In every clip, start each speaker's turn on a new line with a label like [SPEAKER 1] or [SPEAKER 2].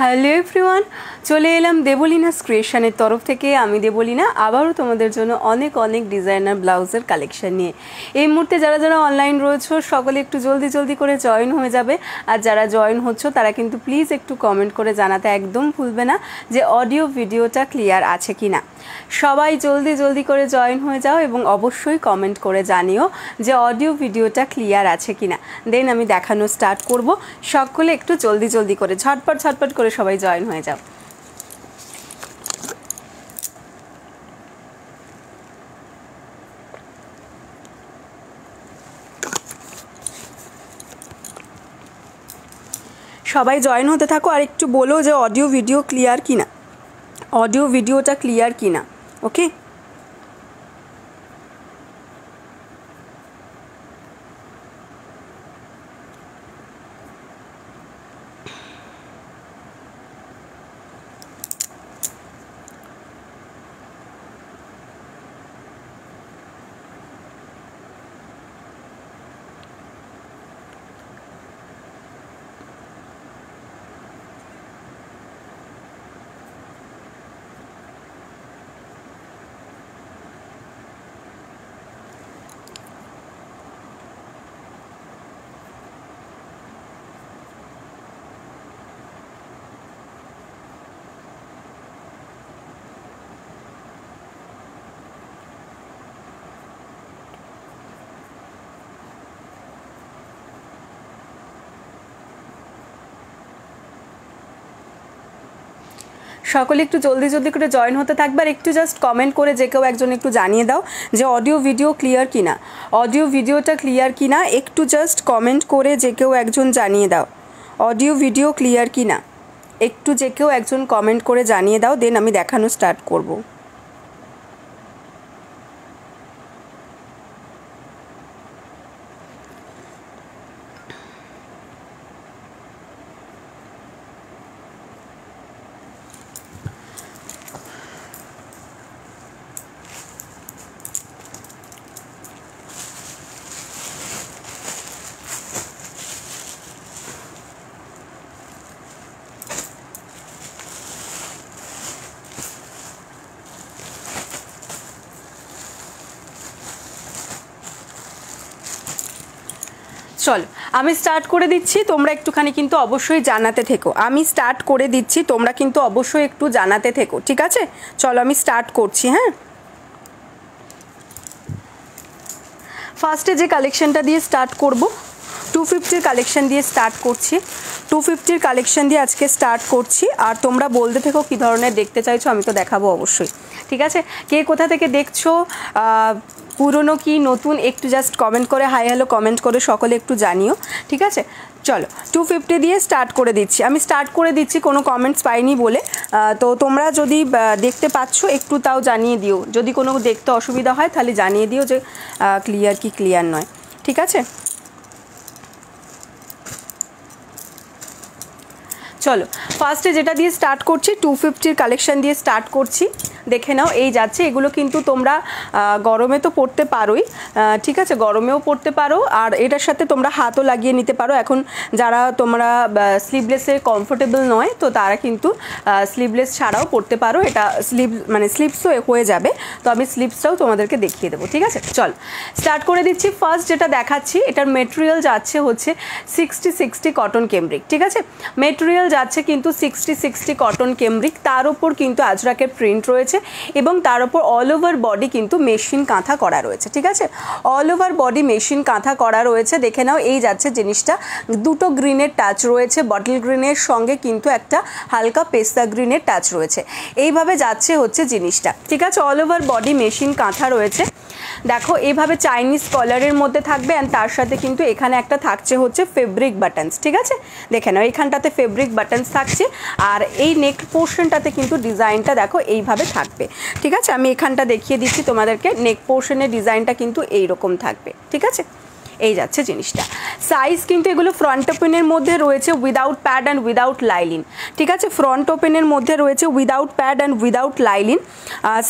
[SPEAKER 1] Hello everyone, চলে এলাম দেবলিনাস ক্রিয়েশনের তরফ থেকে। আমি দেবলিনা আবারও তোমাদের জন্য অনেক অনেক ডিজাইনার ব্লাউজের কালেকশন নিয়ে। এই মুহূর্তে যারা যারা অনলাইন রয়েছো সকলে একটু জলদি জলদি করে জয়েন হয়ে যাবে। আর যারা জয়েন হচ্ছ তারা কিন্তু প্লিজ একটু কমেন্ট করে জানাতে একদম ভুলবে না যে অডিও ভিডিওটা ক্লিয়ার আছে কি না। সবাই জলদি জলদি করে জয়েন হয়ে যাও এবং অবশ্যই কমেন্ট করে জানিও যে অডিও ভিডিওটা ক্লিয়ার আছে কি না। দেন আমি দেখানো স্টার্ট করব। সকলে একটু জলদি জলদি করে ঝটপট ঝটপট করে সবাই জয়েন হয়ে যাও। সবাই জয়েন হতে থাকো আর একটু বলো যে অডিও ভিডিও ক্লিয়ার কিনা, অডিও ভিডিওটা ক্লিয়ার কিনা। ওকে, সকলে একটু জলদি জলদি করে জয়েন হতে থাকবে আর একটু জাস্ট কমেন্ট করে যে কেউ একজন একটু জানিয়ে দাও যে অডিও ভিডিও ক্লিয়ার কিনা, অডিও ভিডিওটা ক্লিয়ার কিনা। একটু জাস্ট কমেন্ট করে যে কেউ একজন জানিয়ে দাও অডিও ভিডিও ক্লিয়ার কিনা। একটু যে কেউ একজন কমেন্ট করে জানিয়ে দাও, দেন আমি দেখানো স্টার্ট করব। চলো আমি স্টার্ট করে দিচ্ছি, তোমরা একটুখানি কিন্তু অবশ্যই জানাতে থেকো। আমি স্টার্ট করে দিচ্ছি, তোমরা কিন্তু অবশ্যই একটু জানাতে থেকো, ঠিক আছে? চলো আমি স্টার্ট করছি। হ্যাঁ, ফার্স্টে যে কালেকশনটা দিয়ে স্টার্ট করব 250 কালেকশন দিয়ে স্টার্ট করছি। 250 কালেকশন দিয়ে আজকে স্টার্ট করছি। আর তোমরা বলতে থেকো কী ধরনের দেখতে চাইছো, আমি তো দেখাবো অবশ্যই, ঠিক আছে? কে কোথা থেকে দেখছো, পুরনো কি নতুন, একটু জাস্ট কমেন্ট করে হাই হ্যালো কমেন্ট করে সকলে একটু জানিও, ঠিক আছে? চলো 250 দিয়ে স্টার্ট করে দিচ্ছি। আমি স্টার্ট করে দিচ্ছি কোনো কমেন্টস পাইনি বলে। তো তোমরা যদি দেখতে পাচ্ছ একটু তাও জানিয়ে দিও, যদি কোনো দেখতে অসুবিধা হয় তাহলে জানিয়ে দিও যে ক্লিয়ার কি ক্লিয়ার নয়, ঠিক আছে? চলো ফার্স্টে যেটা দিয়ে স্টার্ট করছি 250 কালেকশন দিয়ে স্টার্ট করছি। দেখে নাও, এই যাচ্ছে। এগুলো কিন্তু তোমরা গরমে তো পরতে পারোই, ঠিক আছে? গরমেও পরতে পারো আর এটার সাথে তোমরা হাতও লাগিয়ে নিতে পারো। এখন যারা তোমরা স্লিভলেসে কমফোর্টেবল নয় তো তারা কিন্তু স্লিভলেস ছাড়াও পরতে পারো। এটা স্লিভসও হয়ে যাবে। তো আমি স্লিভসটাও তোমাদেরকে দেখিয়ে দেবো, ঠিক আছে? চল স্টার্ট করে দিচ্ছি। ফার্স্ট যেটা দেখাচ্ছি এটার মেটেরিয়াল যাচ্ছে হচ্ছে 60-60 কটন কেমব্রিক, ঠিক আছে? মেটেরিয়াল যাচ্ছে কিন্তু 60-60 কটন কেমব্রিক, তার উপর কিন্তু আজরাকের প্রিন্ট রয়েছে এবং তার উপর অল ওভার বডি কিন্তু মেশিন কাঁথা করা রয়েছে, ঠিক আছে? অল ওভার বডি মেশিন কাঁথা করা রয়েছে। দেখে নাও, এই যাচ্ছে জিনিসটা। দুটো গ্রিনের টাচ রয়েছে, বটল গ্রিনের সঙ্গে কিন্তু একটা হালকা পেস্তা গ্রিনের টাচ রয়েছে। এইভাবে যাচ্ছে হচ্ছে জিনিসটা, ঠিক আছে? অল ওভার বডি মেশিন কাঁথা রয়েছে। দেখো এইভাবে চাইনিজ কলারের মধ্যে থাকবে অ্যান্ড তার সাথে কিন্তু এখানে একটা থাকছে হচ্ছে ফেব্রিক বাটনস, ঠিক আছে? দেখে নাও, এইখানটাতে ফেব্রিক বাটনস থাকছে আর এই নেক পোর্শনটাতে কিন্তু ডিজাইনটা দেখো এইভাবে থাকবে, ঠিক আছে? আমি এখানটা দেখিয়ে দিচ্ছি তোমাদেরকে। নেক পোর্শনের ডিজাইনটা কিন্তু এইরকম থাকবে, ঠিক আছে? এই যাচ্ছে জিনিসটা। সাইজ কিন্তু এগুলো ফ্রন্ট ওপেনের মধ্যে রয়েছে without pad and without lining, ঠিক আছে? ফ্রন্ট ওপেনের মধ্যে রয়েছে without pad and without lining.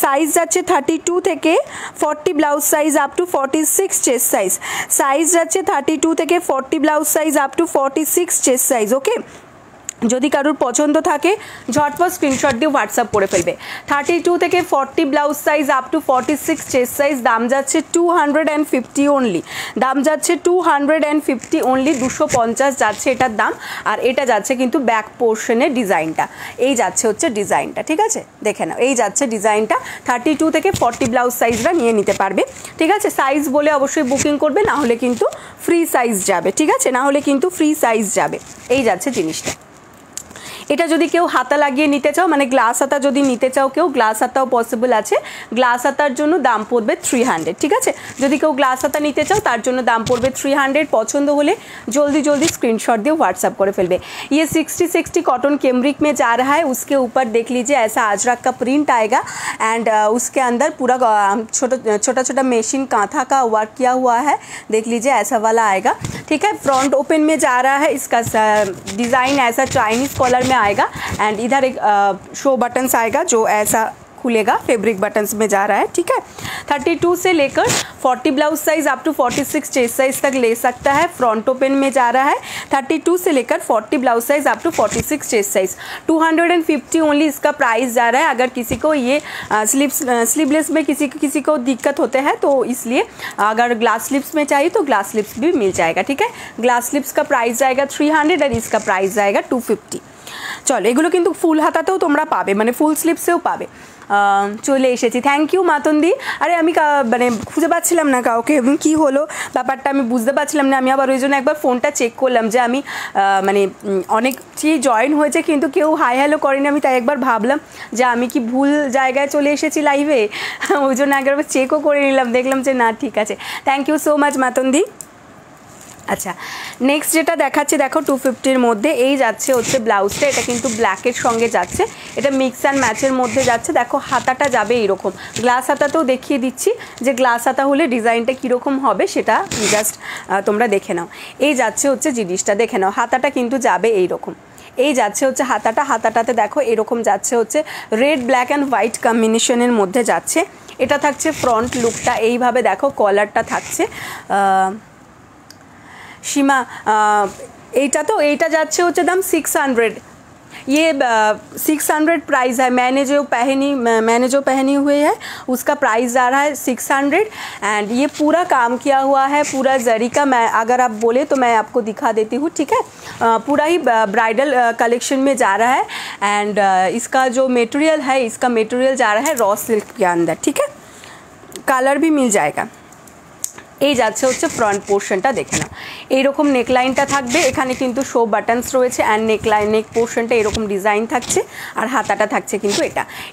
[SPEAKER 1] Size যাচ্ছে 32 থেকে 40 blouse size up to 46 chest size. Size যাচ্ছে 32 থেকে 40 blouse size up to 46 chest size. Okay, যদি কারোর পছন্দ থাকে ঝটপট স্ক্রিনশট দিয়ে হোয়াটসঅ্যাপ করে ফেলবে। 32 থেকে 40 blouse size up to 46 chest size, দাম যাচ্ছে 250 অনলি, দাম যাচ্ছে 250 অনলি, 250 যাচ্ছে এটার দাম। আর এটা যাচ্ছে কিন্তু ব্যাক পোর্শনের ডিজাইনটা, এই যাচ্ছে হচ্ছে ডিজাইনটা, ঠিক আছে দেখে নাও, এই যাচ্ছে ডিজাইনটা। 32 থেকে 40 ব্লাউজ সাইজরা নিয়ে নিতে পারবে, ঠিক আছে। সাইজ বলে অবশ্যই বুকিং করবে, না হলে কিন্তু ফ্রি সাইজ যাবে, ঠিক আছে, না হলে কিন্তু ফ্রি সাইজ যাবে। এই যাচ্ছে জিনিসটা। এটা যদি কেউ হাতা লাগিয়ে নিতে চাও, মানে গ্লাস হাতা যদি নিতে চাও কেউ, গ্লাস হাতাও পসিবল আছে। গ্লাস হাতার জন্য দাম পড়বে 300, ঠিক আছে। যদি কেউ গ্লাস হাতা নিতে চাও তার জন্য দাম পড়বে 300। পছন্দ হলে জলদি जल्दी स्क्रीनशॉट দিয়ে व्हाट्सएप করে ফেলবে। ये 60-60 कॉटन कैमरिक में जा रहा है, उसके ऊपर देख लीजिए ऐसा अजरक का प्रिंट आएगा एंड उसके अंदर पूरा छोटा छोटा मशीन कांथा का वर्क किया हुआ है, देख लीजिए ऐसा वाला आएगा, ठीक है। फ्रंट ओपन में जा रहा है, इसका डिज़ाइन ऐसा चाइनीज़ कॉलर में आएगा एंड इधर एक शो बटन्स आएगा जो ऐसा खुलेगा, फैब्रिक बटन्स में जा रहा है, ठीक है। 32 से लेकर 40 blouse size up to 46 chest size तक ले सकता है। फ्रंट ओपन में जा रहा है 32 से लेकर 40 blouse size up to 46 chest size, 250 only इसका प्राइस जा रहा है। अगर किसी को ये स्लीवलेस में किसी को दिक्कत होते हैं तो इसलिए अगर ग्लास स्लिप्स में चाहिए तो ग्लास स्लिप्स भी मिल जाएगा, ठीक है। ग्लास स्लिप्स का प्राइस जाएगा 300 और इसका प्राइस जाएगा 250। চলো এগুলো কিন্তু ফুল হাতাতেও তোমরা পাবে, মানে ফুল স্লিপসেও পাবে। চলে এসেছি, থ্যাংক ইউ মাতন্দি। আরে আমি মানে খুঁজে পাচ্ছিলাম না কাউকে, এবং কী হলো ব্যাপারটা আমি বুঝতে পারছিলাম না। আমি আবার ওই জন্য একবার ফোনটা চেক করলাম যে আমি মানে অনেকই জয়েন হয়েছে কিন্তু কেউ হাই হ্যালো করেনি। আমি তাই একবার ভাবলাম যে আমি কি ভুল জায়গায় চলে এসেছি লাইভে, ওই জন্য একবার চেকও করে নিলাম, দেখলাম যে না ঠিক আছে। থ্যাংক ইউ সো মাচ মাতন্দি। আচ্ছা নেক্সট যেটা দেখাচ্ছি দেখো 250-এর মধ্যে এই যাচ্ছে হচ্ছে ব্লাউজটা, এটা কিন্তু ব্ল্যাকের সঙ্গে যাচ্ছে, এটা মিক্স অ্যান্ড ম্যাচের মধ্যে যাচ্ছে। দেখো হাতাটা যাবে এইরকম, গ্লাস হাতাতেও দেখিয়ে দিচ্ছি যে গ্লাস হাতা হলে ডিজাইনটা কীরকম হবে সেটা জাস্ট তোমরা দেখে নাও। এই যাচ্ছে হচ্ছে জিনিসটা দেখে নাও, হাতাটা কিন্তু যাবে এইরকম, এই যাচ্ছে হচ্ছে হাতাটাতে দেখো এরকম যাচ্ছে হচ্ছে রেড ব্ল্যাক অ্যান্ড হোয়াইট কম্বিনেশনের মধ্যে যাচ্ছে। এটা থাকছে ফ্রন্ট লুকটা, এইভাবে দেখো কলারটা থাকছে। सीमा এইটা তো এইটা যাচ্ছে হচ্ছে দাম 600, ये 600 प्राइस है। मैंने जो पहनी हुई है उसका प्राइस जा रहा है 600 एंड ये पूरा काम किया हुआ है, पूरा जरी का। मैं अगर आप बोले तो मैं आपको दिखा देती हूँ, ठीक है। पूरा ही ब्राइडल कलेक्शन में जा रहा है एंड इसका जो मटेरियल है, इसका मटेरियल जा रहा है रॉ सिल्क के अंदर, ठीक है। कलर भी मिल जाएगा। এই যাচ্ছে হচ্ছে ফ্রন্ট পোর্শনটা দেখে নাও, এইরকম নেকলাইনটা থাকবে, এখানে কিন্তু শো বাটনস রয়েছে অ্যান্ড নেক পোর্শনটা এরকম ডিজাইন থাকছে আর হাতাটা থাকছে কিন্তু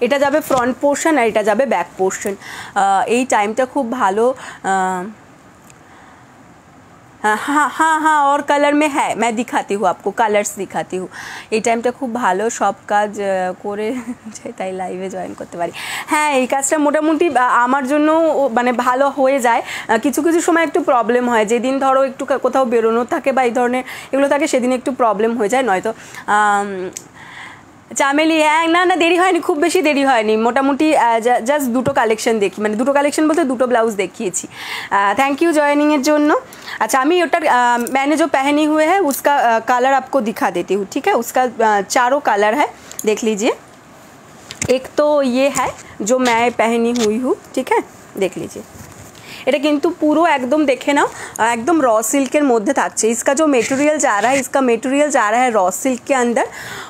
[SPEAKER 1] এটা যাবে ফ্রন্ট পোর্শন আর এটা যাবে ব্যাক পোর্শন। এই টাইমটা খুব ভালো। हाँ और कलर में है, मैं दिखाती हूँ आपको, कलर्स दिखाती हूँ। এই টাইমটা খুব ভালো, সব কাজ করে তাই লাইভে জয়েন করতে পারি। হ্যাঁ এই কাজটা মোটামুটি আমার জন্য মানে ভালো হয়ে যায়। কিছু কিছু সময় একটু প্রবলেম হয়, যেদিন ধরো একটু কোথাও বেরোনো থাকে বা এই ধরনের এগুলো থাকে সেদিন একটু প্রবলেম হয়ে যায়, নয়তো চামেলি হ্যাঁ না দেরি হয়নি, খুব বেশি দেরি হয়নি, মোটামুটি জাস্ট দুটো কালেকশন দেখি, মানে দুটো কালেকশন বলতে দুটো ব্লাউজ দেখিয়েছি। थैंक यू জয়েনিংয়ের জন্য। अच्छा আমি ওটার मैंने जो पहनी हुए है उसका कलर आपको दिखा देती हूँ, ठीक है। उसका चारों कलर है, देख लीजिए। एक तो ये है जो मैं पहनी हुई हूँ, ठीक है, देख लीजिए। এটা কিন্তু পুরো একদম দেখে নাও একদম रॉ सिल्क মধ্যে থাকছে। इसका जो मटेरियल जा रहा है, इसका मटेरियल जा रहा है रॉ सिल्क के अंदर,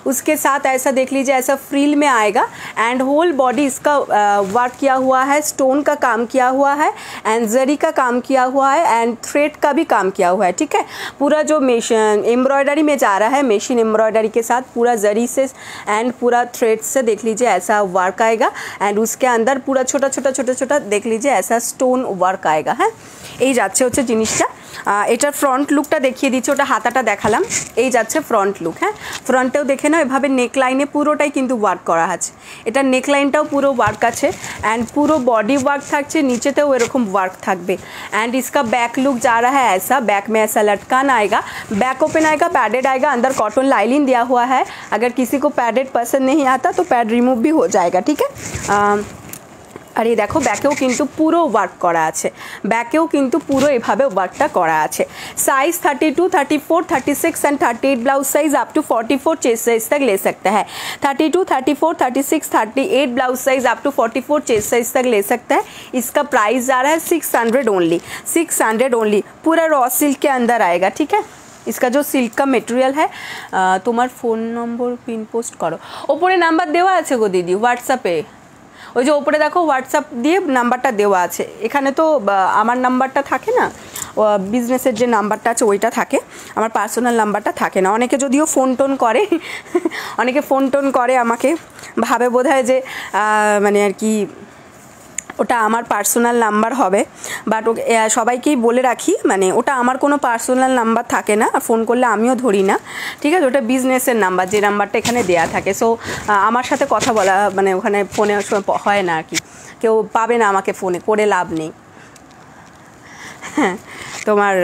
[SPEAKER 1] उसके साथ ऐसा देख लीजिए ऐसा फ्रिल में आएगा एंड होल बॉडी इसका वर्क किया हुआ है, स्टोन का काम किया हुआ है एंड जरी का काम किया हुआ है एंड थ्रेड का भी काम किया हुआ है, ठीक है। पूरा जो एम्ब्रॉयडरी में जा रहा है, मशीन एम्ब्रॉयडरी के साथ पूरा जरी से एंड पूरा थ्रेड से देख लीजिए ऐसा वर्क आएगा एंड उसके अंदर पूरा छोटा छोटा देख लीजिए ऐसा स्टोन वर्क आएगा। হ্যাঁ এই যাচ্ছে হচ্ছে জিনিসটা। এটার ফ্রন্ট লুকটা দেখিয়ে দিচ্ছি, ওটা হাতাটা দেখালাম, এই যাচ্ছে ফ্রন্ট লুক। হ্যাঁ ফ্রন্টেও দেখে নাও এভাবে নেকলাইনে পুরোটাই কিন্তু ওয়ার্ক করা আছে, এটার নেকলাইনটাও পুরো ওয়ার্ক আছে एंड पूरो बॉडी वर्क থাকছে, নিচেতেও এরকম ওয়ার্ক থাকবে एंड इसका बैक लुक जा रहा है ऐसा, बैक में ऐसा लटकान आएगा, बैक ओपन आएगा, पैडेड आएगा, अंदर कॉटन लाइनिंग दिया हुआ है। अगर किसी को पैडेड पसंद नहीं आता तो पैड रिमूव भी हो जाएगा, ठीक है। আর এই দেখো ব্যাকেও কিন্তু পুরো ওয়ার্ক করা আছে, ব্যাকেও কিন্তু পুরো এভাবে ওয়ার্কটা করা আছে। Size 32, 34, 36 and 38 blouse size up to 44 chest size तक ले सकता है। 32, 34, 36, 38 blouse size up to 44 chest size तक ले सकता है। इसका प्राइस जा रहा है 600 ओनली, 600 ओनली। पूरा रॉ सिल्क के अंदर आएगा, ठीक है। इसका जो सिल्क का मटेरियल है, तुम्हार फोन नम्बर पिन पोस्ट करो, ओपरे नम्बर देवा आछे गो दीदी व्हाट्सएपे, ওই যে ওপরে দেখো হোয়াটসঅ্যাপ দিয়ে নাম্বারটা দেওয়া আছে। এখানে তো আমার নাম্বারটা থাকে না, বিজনেসের যে নাম্বারটা আছে ওইটা থাকে, আমার পার্সোনাল নাম্বারটা থাকে না। অনেকে যদিও ফোন টোন করে অনেকে ফোন টোন করে আমাকে, ভাবে বোধহয় যে মানে আর কি ওটা আমার পার্সোনাল নাম্বার হবে, বাট সবাইকেই বলে রাখি মানে ওটা আমার কোনো পার্সোনাল নাম্বার থাকে না, আর ফোন করলে আমিও ধরি না, ঠিক আছে। ওটা বিজনেসের নাম্বার, যে নাম্বারটা এখানে দেয়া থাকে। সো আমার সাথে কথা বলা মানে ওখানে ফোনে হয় না আর কি, কেউ পাবে না আমাকে ফোনে করে লাভ নেই। হ্যাঁ, তোমার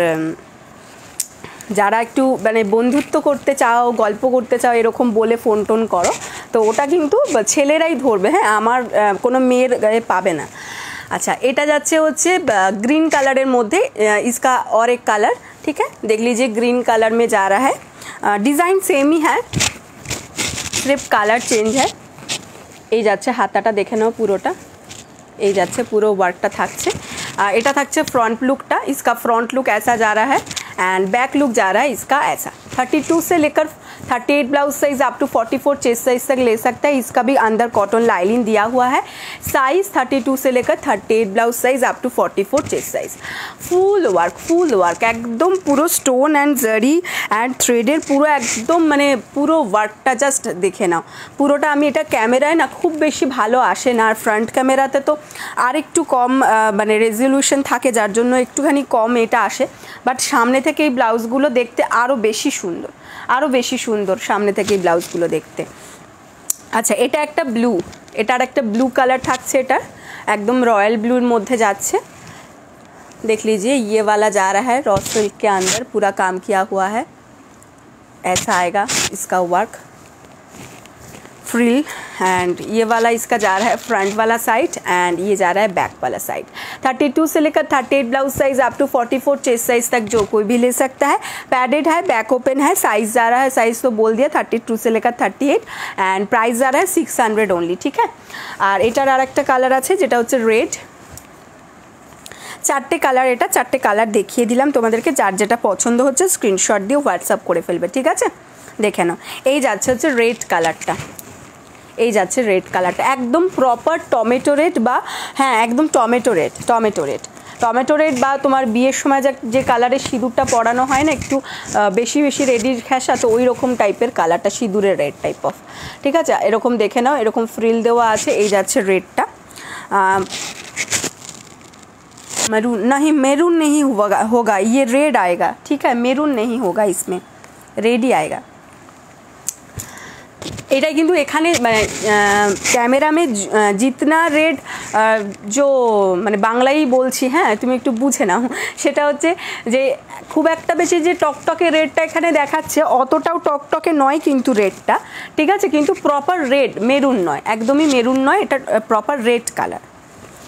[SPEAKER 1] যারা একটু মানে বন্ধুত্ব করতে চাও, গল্প করতে চাও, এরকম বলে ফোন টোন করো, তো ওটা কিন্তু ছেলেরাই ধরবে, হ্যাঁ, আমার কোনো মেয়ের গায়ে পাবে না। अच्छा, এটা যাচ্ছে হচ্ছে ग्रीन कलर मध्य, इसका और एक कलर, ठीक है, देख लीजिए ग्रीन कलर में जा रहा है। डिज़ाइन सेम ही है, सिर्फ कलर चेंज है। এই যাচ্ছে হাতাটা দেখে নাও পুরোটা, এই যাচ্ছে পুরো ওয়ার্কটা থাকছে। এটা থাকছে फ्रंट लुकटा, इसका फ्रंट लुक ऐसा जा रहा है एंड बैक लुक जा रहा है इसका ऐसा। 32 से लेकर 38 blouse size up to 44 chest size तक ले सकता है। इसका भी अंदर कॉटन लाइनिंग दिया हुआ है। साइज 32 से लेकर 38 blouse size up to 44 chest size. Full work एकदम पुरो स्टोन एंड जरी एंड थ्रेडर पुरो एकदम माने पुरो वर्कटा जस्ट देखे नाओ। पुरोटा आमी एटा कैमराय ना खूब बेशी भालो आसे ना, और फ्रंट कैमराते तो आर एकटू कम माने रेजोल्यूशन थाके, जार जोन्नो एकटूखानी कम एटा आसे, बाट सामने थेके एई ब्लाउजगुलो देखते आरो बेशी सुंदर, आरो बेशी सुंदर सामने थेके ब्लाउजगुलो देखते। अच्छा, এটা একটা ব্লু, এটার একটা ব্লু কালার থাকছে, এটা একদম রয়্যাল ব্লুর মধ্যে যাচ্ছে। देख लीजिए ये वाला जा रहा है रॉ सिल्क के अंदर, पूरा काम किया हुआ है, ऐसा आएगा इसका वर्क फ्रिल। एंड ये वाला इसका जा रहा है फ्रंट वाला साइड एंड ये जा रहा है बैक वाला साइड। 32 से लेकर 38 blouse size up to 44 chest size तक जो कोई भी ले सकता है। पैडेड है, बैक ओपन है। साइज जा रहा है, साइज तो बोल दिया 32 से लेकर 38 एंड प्राइस जा रहा है 600 ओनली, ठीक है। और एटार आरेकटा कालार आछे जेटा होच्छे रेड। चारटे कालार, এটা চারটে কালার দেখিয়ে দিলাম তোমাদেরকে, যার যেটা পছন্দ হচ্ছে স্ক্রিনশট দিয়ে হোয়াটসঅ্যাপ করে ফেলবে, ঠিক আছে। দেখে নাও, এই যাচ্ছে হচ্ছে রেড কালারটা, এই যাচ্ছে রেড কালারটা একদম প্রপার টমেটো রেড, বা হ্যাঁ একদম টমেটো রেড বা তোমার বিয়ের সময় যে কালারের সিঁদুরটা পরানো হয় না একটু বেশি বেশি রেডির ঘেঁষা, তো ওই রকম টাইপের কালারটা, সিঁদুরের রেড টাইপ অফ, ঠিক আছে। এরকম দেখে নাও, এরকম ফ্রিল দেওয়া আছে। এই যাচ্ছে রেডটা, मेरून नहीं होगा, ये रेड आएगा, ठीक है, मेरून नहीं होगा, इसमें रेड ही आएगा। এটা কিন্তু এখানে মানে ক্যামেরা মে জিতনা রেড जो মানে বাংলাই বলছি, হ্যাঁ তুমি একটু বুঝে নাও, সেটা হচ্ছে যে খুব একটা বেশি যে টকটকে রেডটা এখানে দেখাচ্ছে অতটাও টকটকে নয় কিন্তু রেডটা, ঠিক আছে, কিন্তু প্রপার রেড, মেরুন নয়, একদমই মেরুন নয়, এটা প্রপার রেড কালার।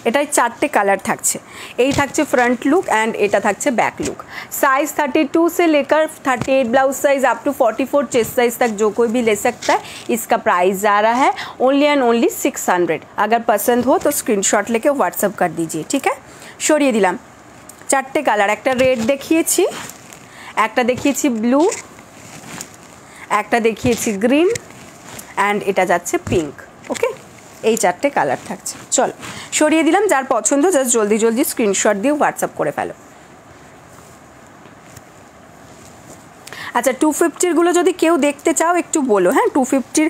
[SPEAKER 1] এটাই চারটে কালার থাকছে, এই থাকছে फ्रंट लुक एंड এটা থাকছে बैक लुक। साइज 32 से लेकर 38 blouse size up to 44 chest size तक जो कोई भी ले सकता है। इसका प्राइस जा रहा है ओनली एंड ओनली 600। अगर पसंद हो तो स्क्रीनशॉट लेके व्हाट्सअप कर दीजिए, ठीक है। সরিয়ে দিলাম চারটে কালার, একটা রেড দেখিয়েছি, একটা দেখিয়েছি ব্লু, একটা দেখিয়েছি গ্রিন এন্ড এটা যাচ্ছে পিঙ্ক, ওকে। এই চারটে কালার থাকছে। চলো সরিয়ে দিলাম, যার পছন্দ জাস্ট জলদি জলদি স্ক্রিনশট দিয়ে হোয়াটসঅ্যাপ করে ফেলো। আচ্ছা, 250গুলো যদি কেউ দেখতে চাও একটু বলো, হ্যাঁ 250,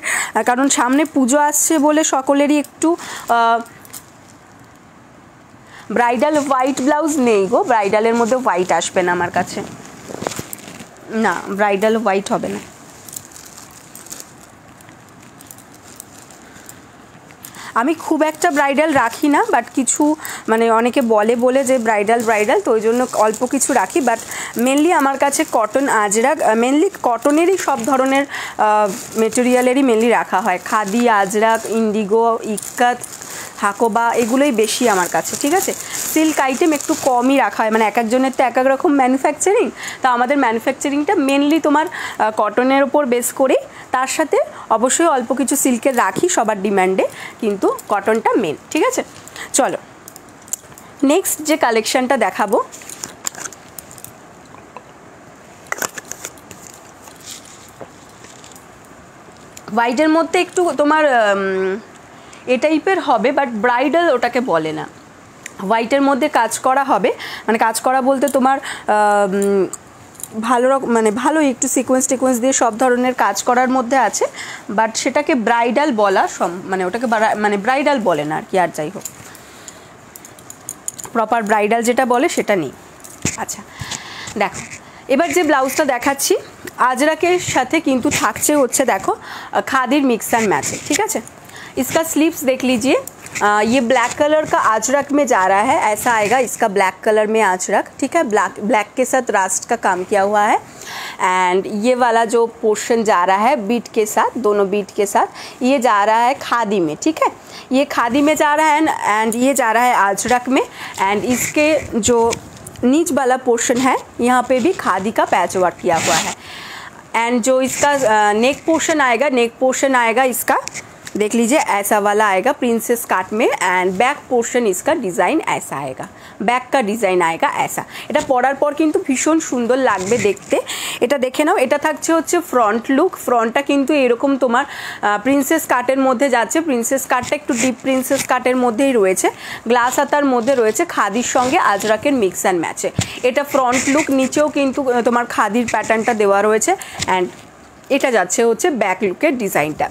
[SPEAKER 1] কারণ সামনে পুজো আসছে বলে সকলেরই একটু ব্রাইডাল হোয়াইট ব্লাউজ নেই গো, ব্রাইডালের মধ্যে হোয়াইট আসবে না আমার কাছে, না ব্রাইডাল হোয়াইট হবে না। আমি খুব একটা ব্রাইডাল রাখি না, বাট কিছু মানে অনেকে বলে যে ব্রাইডাল, তো ওই জন্য অল্প কিছু রাখি, বাট মেনলি আমার কাছে কটন, আজরাক, মেনলি কটনেরই সব ধরনের মেটেরিয়ালেরই মেনলি রাখা হয়। খাদি, আজরাক, ইন্ডিগো, ইক্কাত, হাকোবা এগুলোই বেশি আমার কাছে, ঠিক আছে। সিল্ক আইটেম একটু কমই রাখা হয়, মানে এক একজনের তো এক এক রকম ম্যানুফ্যাকচারিং, তো আমাদের ম্যানুফ্যাকচারিংটা মেনলি তোমার কটনের ওপর বেস করে, তার সাথে অবশ্যই অল্প কিছু সিল্কের রাখি সবার ডিমান্ডে, কিন্তু কটনটা মেন, ঠিক আছে। চলো নেক্সট যে কালেকশনটা দেখাবো, হোয়াইটের মধ্যে একটু তোমার এ টাইপের হবে, বাট ব্রাইডাল ওটাকে বলে না। হোয়াইটের মধ্যে কাজ করা হবে, মানে কাজ করা বলতে তোমার ভালো রকম, মানে ভালো একটু সিকোয়েন্স দিয়ে সব ধরনের কাজ করার মধ্যে আছে, বাট সেটাকে ব্রাইডাল বলা মানে ওটাকে মানে ব্রাইডাল বলে না আর কি, আর যাই হোক প্রপার ব্রাইডাল যেটা বলে সেটা নেই। আচ্ছা দেখো, এবার যে ব্লাউজটা দেখাচ্ছি আজরাকের সাথে কিন্তু থাকছে হচ্ছে দেখো खादी मिक्स एंड मैच है, ठीक है। इसका स्लीव्स देख लीजिए, ये ब्लैक कलर का आजरक में जा रहा है, ऐसा आएगा इसका ब्लैक कलर में आजरक, ठीक है। ब्लैक के साथ रास्ट का काम किया हुआ है, एंड ये वाला जो पोर्शन जा रहा है बीट के साथ, दोनों बीट के साथ ये जा रहा है खादी में, ठीक है। ये खादी में जा रहा है एंड ये जा रहा है आजरक में, एंड इसके जो नीच वाला पोर्शन है यहाँ पे भी खादी का पैच वर्क किया हुआ है, एंड जो इसका नेक पोर्शन आएगा इसका देख लीजिए ऐसा वाला आएगा प्रिंसेस काट में, एंड बैक पोर्शन इसका डिज़ाइन ऐसा आएगा, बैक का डिज़ाइन आएगा ऐसा। এটা পরার পর কিন্তু ভীষণ সুন্দর লাগবে দেখতে, এটা দেখে নাও। এটা থাকছে হচ্ছে ফ্রন্ট লুক, ফ্রন্টটা কিন্তু এরকম তোমার প্রিন্সেস কাটের মধ্যে যাচ্ছে, প্রিন্সেস কাটটা একটু ডিপ প্রিন্সেস কাটের মধ্যেই রয়েছে, গ্লাস হাতার মধ্যে রয়েছে, খাদির সঙ্গে আজরাকের মিক্স অ্যান্ড ম্যাচে। এটা ফ্রন্ট লুক, নিচেও কিন্তু তোমার খাদির প্যাটার্নটা দেওয়া রয়েছে, অ্যান্ড এটা যাচ্ছে হচ্ছে ব্যাক লুকের ডিজাইনটা।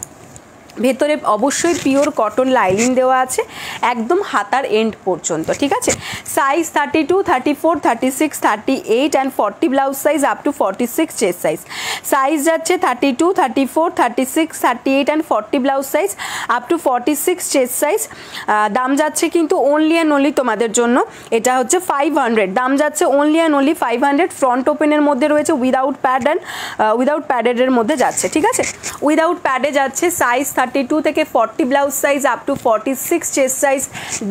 [SPEAKER 1] ভেতরে অবশ্যই পিওর কটন লাইনিং দেওয়া আছে একদম হাতার এন্ড পর্যন্ত, ঠিক আছে। Size 32, 34, 36, 38 and 40 blouse size up to 46 chest size. Size যাচ্ছে 32, 34, 36, 38 and 40 blouse size up to 46 chest size. দাম যাচ্ছে কিন্তু অনলি অ্যান্ড অনলি তোমাদের জন্য, এটা হচ্ছে 500, দাম যাচ্ছে অনলি অ্যান্ড অনলি 500। ফ্রন্ট ওপেনের মধ্যে রয়েছে উইদাউট প্যাড অ্যান্ড উইদাউট প্যাডের মধ্যে যাচ্ছে, ঠিক আছে। উইদাউট প্যাডে যাচ্ছে সাইজ 32 থেকে 40 blouse size up to 46 chest size,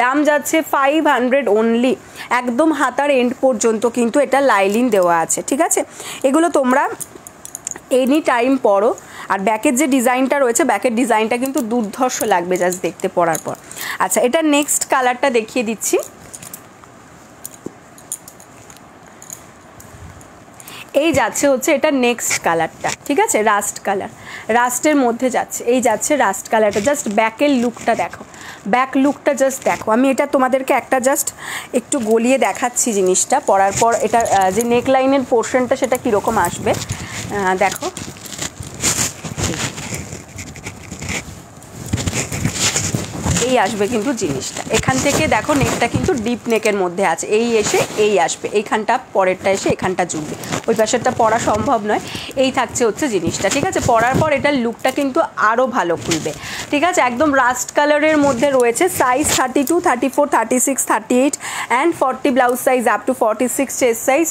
[SPEAKER 1] দাম যাচ্ছে 500 অনলি। একদম হাতার এন্ড পর্যন্ত কিন্তু এটা লাইলিন দেওয়া আছে, ঠিক আছে। এগুলো তোমরা এনি টাইম পরো, আর ব্যাকের যে ডিজাইনটা রয়েছে ব্যাকের ডিজাইনটা কিন্তু দুর্ধর্ষ লাগবে জাস্ট দেখতে পরার পর। আচ্ছা এটা নেক্সট কালারটা দেখিয়ে দিচ্ছি, এই যাচ্ছে হচ্ছে এটা নেক্সট কালারটা, ঠিক আছে। রাস্ট কালার, রাস্টের মধ্যে যাচ্ছে, এই যাচ্ছে রাস্ট কালারটা। জাস্ট ব্যাকের লুকটা দেখো, ব্যাক লুকটা জাস্ট দেখো। আমি এটা তোমাদেরকে একটা জাস্ট একটু গলিয়ে দেখাচ্ছি জিনিসটা পরার পর, এটা যে নেক লাইনের পোর্শনটা সেটা কীরকম আসবে দেখো। এই আসবে কিন্তু জিনিসটা, এখান থেকে দেখো নেকটা কিন্তু ডিপ নেকের মধ্যে আছে, এই এসে এই আসবে, এইখানটা পরেরটা এসে এখানটা জুড়বে, ওই পাশেরটা পরা সম্ভব নয়। এই থাকছে হচ্ছে জিনিসটা, ঠিক আছে। পরার পর এটার লুকটা কিন্তু আরও ভালো খুলবে, ঠিক আছে। একদম রাস্ট কালারের মধ্যে রয়েছে। Size 32, 34, 36, 38 and 40 blouse size up to 46 chest size.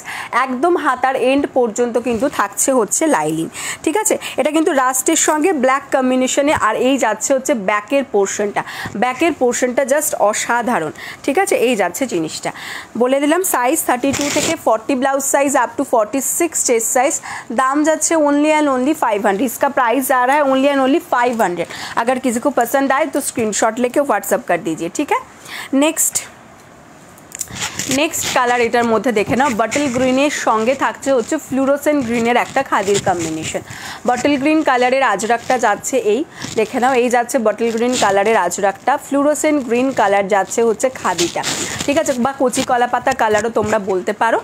[SPEAKER 1] একদম হাতার এন্ড পর্যন্ত কিন্তু থাকছে হচ্ছে লাইলিন, ঠিক আছে। এটা কিন্তু রাস্টের সঙ্গে ব্ল্যাক কম্বিনেশনে, আর এই যাচ্ছে হচ্ছে ব্যাকের পোর্শনটা, ব্যাকের পোর্শনটা জাস্ট অসাধারণ, ঠিক আছে। এই যাচ্ছে জিনিসটা, বলে দিলাম সাইজ 32 থেকে 40 blouse size up to 46 chest size. दाम जाच्छे ओनली एंड ओनली 500। इसका प्राइस आ रहा है ओनली एंड ओनली 500। अगर किसी को पसंद आए तो स्क्रीनशॉट लेके व्हाट्सअप कर दीजिए, ठीक है। नेक्स्ट कलर एटार मध्य देखे ना बटल ग्रीनर संगे थाकছে হচ্ছে ফ্লুরোসেন্ট গ্রিনের একটা খাদির কম্বিনেশন। বটল গ্রিন কালারের আজরাকটা যাচ্ছে, এই দেখে নাও, এই যাচ্ছে বটল গ্রিন কালারের আজরাকটা, ফ্লুরোসেন্ট গ্রিন কালার যাচ্ছে হচ্ছে খাদিটা, ঠিক আছে, বা কচি কলা পাতা কালারও তোমরা বলতে পারো।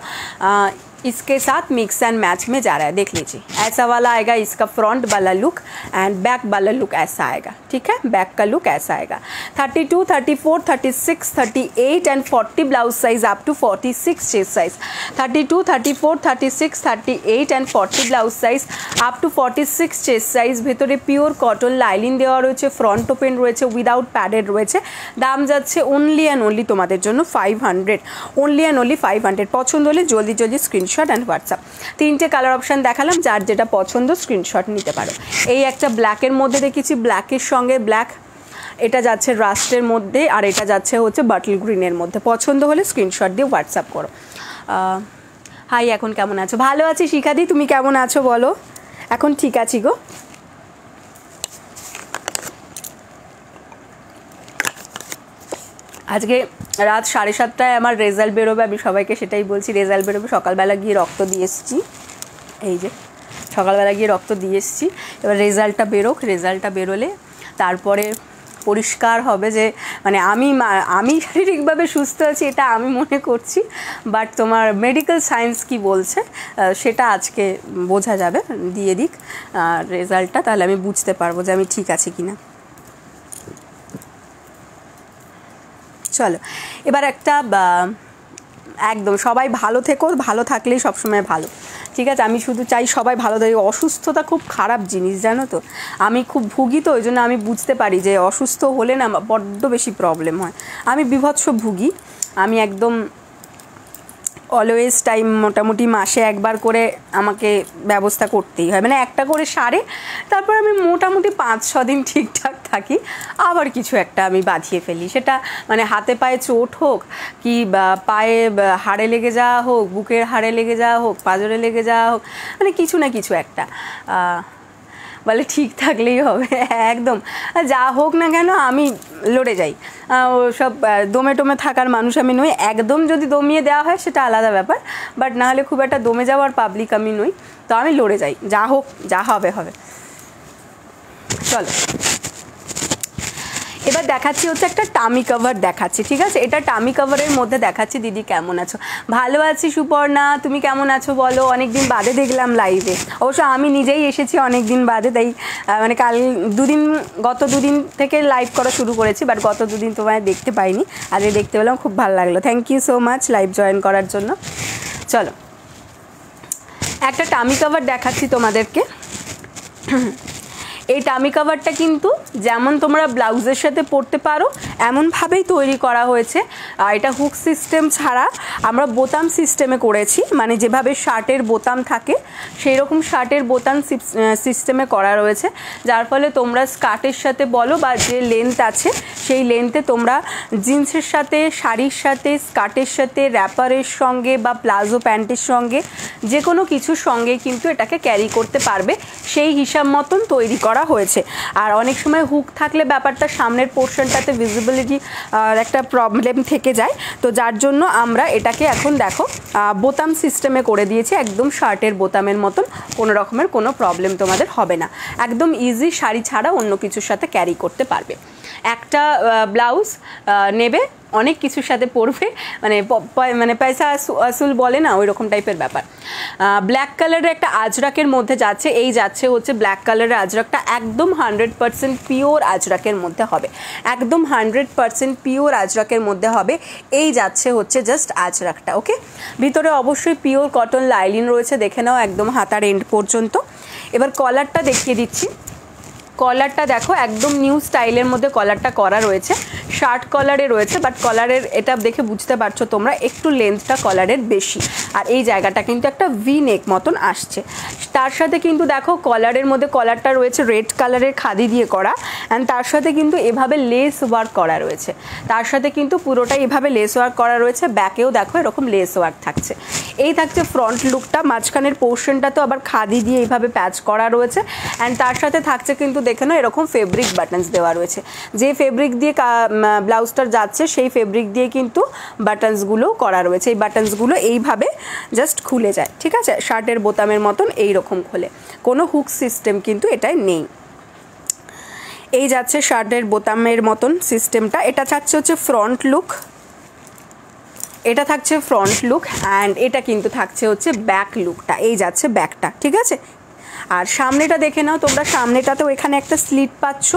[SPEAKER 1] इसके साथ मिक्स एंड मैच में जा रहा है, देख लीजिए ऐसा वाला आएगा इसका फ्रंट वाला लुक एंड बैक वाला लुक ऐसा आएगा, ठीक है। बैक का लुक ऐसा आएगा। 32, 34, 36, 38 and 40 blouse size up to 46 chest size. 32, 34, 36, 38 and 40 blouse size up to 46 chest size. ভেতরে পিওর কটন লাইনিং দেওয়া রয়েছে, ফ্রন্ট ওপেন রয়েছে, উইদাউট প্যাডেড রয়েছে। দাম যাচ্ছে অনলি অ্যান্ড অনলি তোমাদের জন্য 500, অনলি অ্যান্ড অনলি 500। পছন্দ হলে জলদি জলদি স্ক্রিনশট एंड व्हाट्सअप। तीनटे कलर ऑप्शन देखालाम, जार जेटा पसंद स्क्रीनशट निते पारो। এই একটা ব্ল্যাকের মধ্যে দেখেছি, ব্ল্যাকের সঙ্গে ব্ল্যাক এটা যাচ্ছে রাস্টের মধ্যে, আর এটা যাচ্ছে হচ্ছে বাটল গ্রিনের মধ্যে। পছন্দ হলে স্ক্রিনশট দিয়ে হোয়াটসঅ্যাপ করো। হাই, এখন কেমন আছো? ভালো আছি শিখাদি, তুমি কেমন আছো বলো? এখন ঠিক আছি গো। আজকে রাত 7:30টায় আমার রেজাল্ট বেরোবে, আমি সবাইকে সেটাই বলছি, রেজাল্ট বেরোবে। সকালবেলা গিয়ে রক্ত দিয়ে এসেছি, এই যে সকালবেলা গিয়ে রক্ত দিয়ে এসেছি। এবার রেজাল্টটা বেরোক, রেজাল্টটা বেরোলে তারপরে পরিষ্কার হবে যে মানে আমি শারীরিকভাবে সুস্থ আছি, এটা আমি মনে করছি, বাট তোমার মেডিকেল সায়েন্স কি বলছে সেটা আজকে বোঝা যাবে। দিয়ে দিক রেজাল্টটা, তাহলে আমি বুঝতে পারবো যে আমি ঠিক আছি কিনা। চলো এবার একটা একদম সবাই ভালো থেকো, ভালো থাকলেই সবসময় ভালো, ঠিক আছে? আমি শুধু চাই সবাই ভালো থাকে। অসুস্থতা খুব খারাপ জিনিস, জানো তো, আমি খুব ভুগি, তো ওই জন্য আমি বুঝতে পারি যে অসুস্থ হলে না বড্ড বেশি প্রবলেম হয়। আমি বিভৎস ভুগি, আমি একদম অলওয়েজ টাইম মোটামুটি মাসে একবার করে আমাকে ব্যবস্থা করতেই হয়, মানে একটা করে সারে, তারপর আমি মোটামুটি 5-6 দিন ঠিকঠাক থাকি, আবার কিছু একটা আমি বাঁধিয়ে ফেলি। সেটা মানে হাতে পায়ে চোট হোক, কি পায়ে হাড়ে লেগে যাওয়া হোক, বুকের হাড়ে লেগে যাওয়া হোক, পাঁজরে লেগে যাওয়া হোক, মানে কিছু না কিছু একটা বলে ঠিক থাকলেই হবে। একদম যা হোক না কেন আমি লড়ে যাই। সব দমে টমে থাকার মানুষ আমি নই। একদম যদি দমিয়ে দেওয়া হয় সেটা আলাদা ব্যাপার, বাট না হলে খুব একটা দমে যাওয়ার পাবলিক আমি নই, তো আমি লড়ে যাই, যা হোক যা হবে হবে। চলো এবার দেখাচ্ছি হচ্ছে একটা টামি কভার দেখাচ্ছি, ঠিক আছে? এটা টামি কভারের মধ্যে দেখাচ্ছি। দিদি কেমন আছো? ভালো আছি সুপর্ণা, তুমি কেমন আছো বলো? অনেকদিন বাদে দেখলাম লাইভে, অবশ্য আমি নিজেই এসেছি অনেক দিন বাদে, তাই মানে গত দুদিন থেকে লাইভ করা শুরু করেছি, বাট গত দুদিন তোমায় দেখতে পাইনি, আজকে দেখতে পেলাম, খুব ভালো লাগলো। Thank you so much live join করার জন্য। চলো একটা টামি কভার দেখাচ্ছি তোমাদেরকে। এই টামি কভারটা কিন্তু যেমন তোমরা ব্লাউজের সাথে পরতে পারো এমনভাবেই তৈরি করা হয়েছে। এটা হুক সিস্টেম ছাড়া আমরা বোতাম সিস্টেমে করেছি, মানে যেভাবে শার্টের বোতাম থাকে সেই রকম শার্টের বোতাম সিস্টেমে করা রয়েছে, যার ফলে তোমরা স্কার্টের সাথে বলো বা যে লেন্থ আছে সেই লেন্থে তোমরা জিন্সের সাথে, শাড়ির সাথে, স্কার্টের সাথে, র্যাপারের সঙ্গে বা প্লাজো প্যান্টের সঙ্গে যে কোনো কিছুর সঙ্গে কিন্তু এটাকে ক্যারি করতে পারবে, সেই হিসাব মতন তৈরি করা হয়েছে। আর অনেক সময় হুক থাকলে ব্যাপারটা সামনের পোর্শনটাতে ভিজিবিলিটি একটা প্রবলেম থেকে যায়, তো যার জন্য আমরা এটাকে এখন দেখো বোতাম সিস্টেমে করে দিয়েছি, একদম শার্টের বোতামের মতন, কোনো রকমের কোনো প্রবলেম তোমাদের হবে না, একদম ইজি, শাড়ি ছাড়া অন্য কিছুর সাথে ক্যারি করতে পারবে। একটা ব্লাউজ নেবে, অনেক কিছুর সাথে পরবে, মানে পয়সা আসুল বলে না, ওই রকম টাইপের ব্যাপার। ব্ল্যাক কালারের একটা আজরাকের মধ্যে যাচ্ছে, এই যাচ্ছে হচ্ছে ব্ল্যাক কালারের আজরাকটা, একদম 100% পিওর আজরাকের মধ্যে হবে, একদম 100% পিওর আজরাকের মধ্যে হবে। এই যাচ্ছে হচ্ছে জাস্ট আজরাকটা, ওকে? ভিতরে অবশ্যই পিওর কটন লাইলিন রয়েছে, দেখে নাও একদম হাতার এন্ড পর্যন্ত। এবার কলারটা দেখিয়ে দিচ্ছি। কলারটা দেখো একদম নিউ স্টাইলের মধ্যে কলারটা করা রয়েছে, শার্ট কলারে রয়েছে, বাট কলারের এটা দেখে বুঝতে পারছো তোমরা একটু লেন্থটা কলারের বেশি, আর এই জায়গাটা কিন্তু একটা ভি নেক মতন আসছে। তার সাথে কিন্তু দেখো কলারের মধ্যে কলারটা রয়েছে রেড কালারের খাদি দিয়ে করা, অ্যান্ড তার সাথে কিন্তু এভাবে লেস ওয়ার্ক করা রয়েছে, তার সাথে কিন্তু পুরোটাই এভাবে লেস ওয়ার্ক করা রয়েছে, ব্যাকেও দেখো এরকম লেস ওয়ার্ক থাকছে। এই থাকছে ফ্রন্ট লুকটা, মাঝখানের পোর্শনটা তো আবার খাদি দিয়ে এইভাবে প্যাচ করা রয়েছে, অ্যান্ড তার সাথে থাকছে কিন্তু দেখে নাও এরকম ফেব্রিক বাটনস দেওয়া রয়েছে, যে ফেব্রিক দিয়ে ব্লাউজটার যাচ্ছে সেই ফেব্রিক দিয়ে কিন্তু বাটনসগুলো করা রয়েছে। এই বাটনসগুলো এইভাবে জাস্ট খুলে যায়, ঠিক আছে? শার্টের বোতামের মতন এইরকম খোলে, কোনো হুক সিস্টেম কিন্তু এটাই নেই। এই যাচ্ছে শার্টের বোতামের মতন সিস্টেমটা। এটা থাকছে হচ্ছে ফ্রন্ট লুক, এটা থাকছে ফ্রন্ট লুক, অ্যান্ড এটা কিন্তু থাকছে হচ্ছে ব্যাক লুকটা, এই যাচ্ছে ব্যাকটা, ঠিক আছে? আর সামনেটা দেখে নাও তোমরা, সামনেটাতেও এখানে একটা স্লিট পাচ্ছ,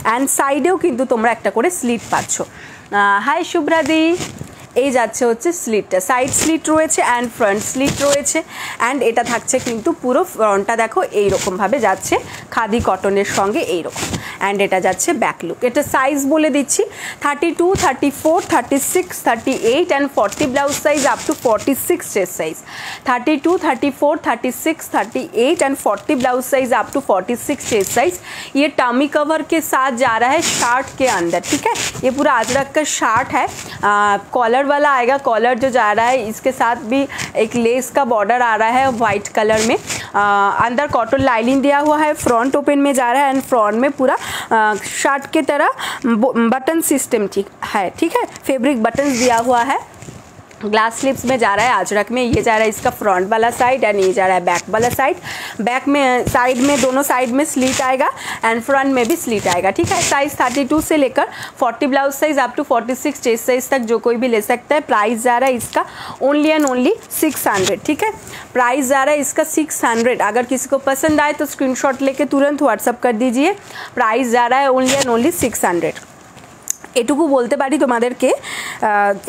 [SPEAKER 1] অ্যান্ড সাইডেও কিন্তু তোমরা একটা করে স্লিট পাচ্ছ। হাই শুভ্রাদি, এই যাচ্ছে হচ্ছে স্লিটটা, সাইড স্লিট রয়েছে অ্যান্ড ফ্রন্ট স্লিট রয়েছে অ্যান্ড এটা থাকছে কিন্তু পুরো ফ্রন্টটা দেখো এইরকমভাবে যাচ্ছে খাদি কটনের সঙ্গে এইরকম অ্যান্ড এটা যাচ্ছে ব্যাক লুক। এটা সাইজ বলে দিচ্ছি 32, 34, 36, 38 and 40 blouse size up to 46 chest size. 32, 34, 36, 38 and 40 blouse size up to 46 chest size. ये टमी कवर के साथ जा रहा है शर्ट के अंदर, ठीक है। ये पूरा अजरक का शर्ट है, कॉलर वाला आएगा, कॉलर जो जा रहा है इसके साथ भी एक लेस का बॉर्डर आ रहा है वाइट कलर में। अंदर कॉटन लाइनिंग दिया हुआ है, फ्रंट ओपन में जा रहा है एंड फ्रंट में पूरा शर्ट की तरह बटन सिस्टम ठीक है, ठीक है। फैब्रिक बटन दिया हुआ है, ग्लास स्लिप्स में जा रहा है अजरक में। ये जा रहा है इसका फ्रंट वाला साइड एंड ये जा रहा है बैक वाला साइड। बैक में साइड में दोनों साइड में स्लीट आएगा एंड फ्रंट में भी स्लीट आएगा, ठीक है। साइज 32 से लेकर 40 blouse size up to 46 chest size तक जो कोई भी ले सकता है। प्राइस जा रहा है इसका ओनली एंड ओनली 600, ठीक है। प्राइस जा रहा है इसका 600। अगर किसी को पसंद आए तो स्क्रीनशॉट लेके तुरंत व्हाट्सअप कर दीजिए। प्राइस जा रहा है ओनली एंड ओनली 600। এটুকু বলতে পারি তোমাদেরকে,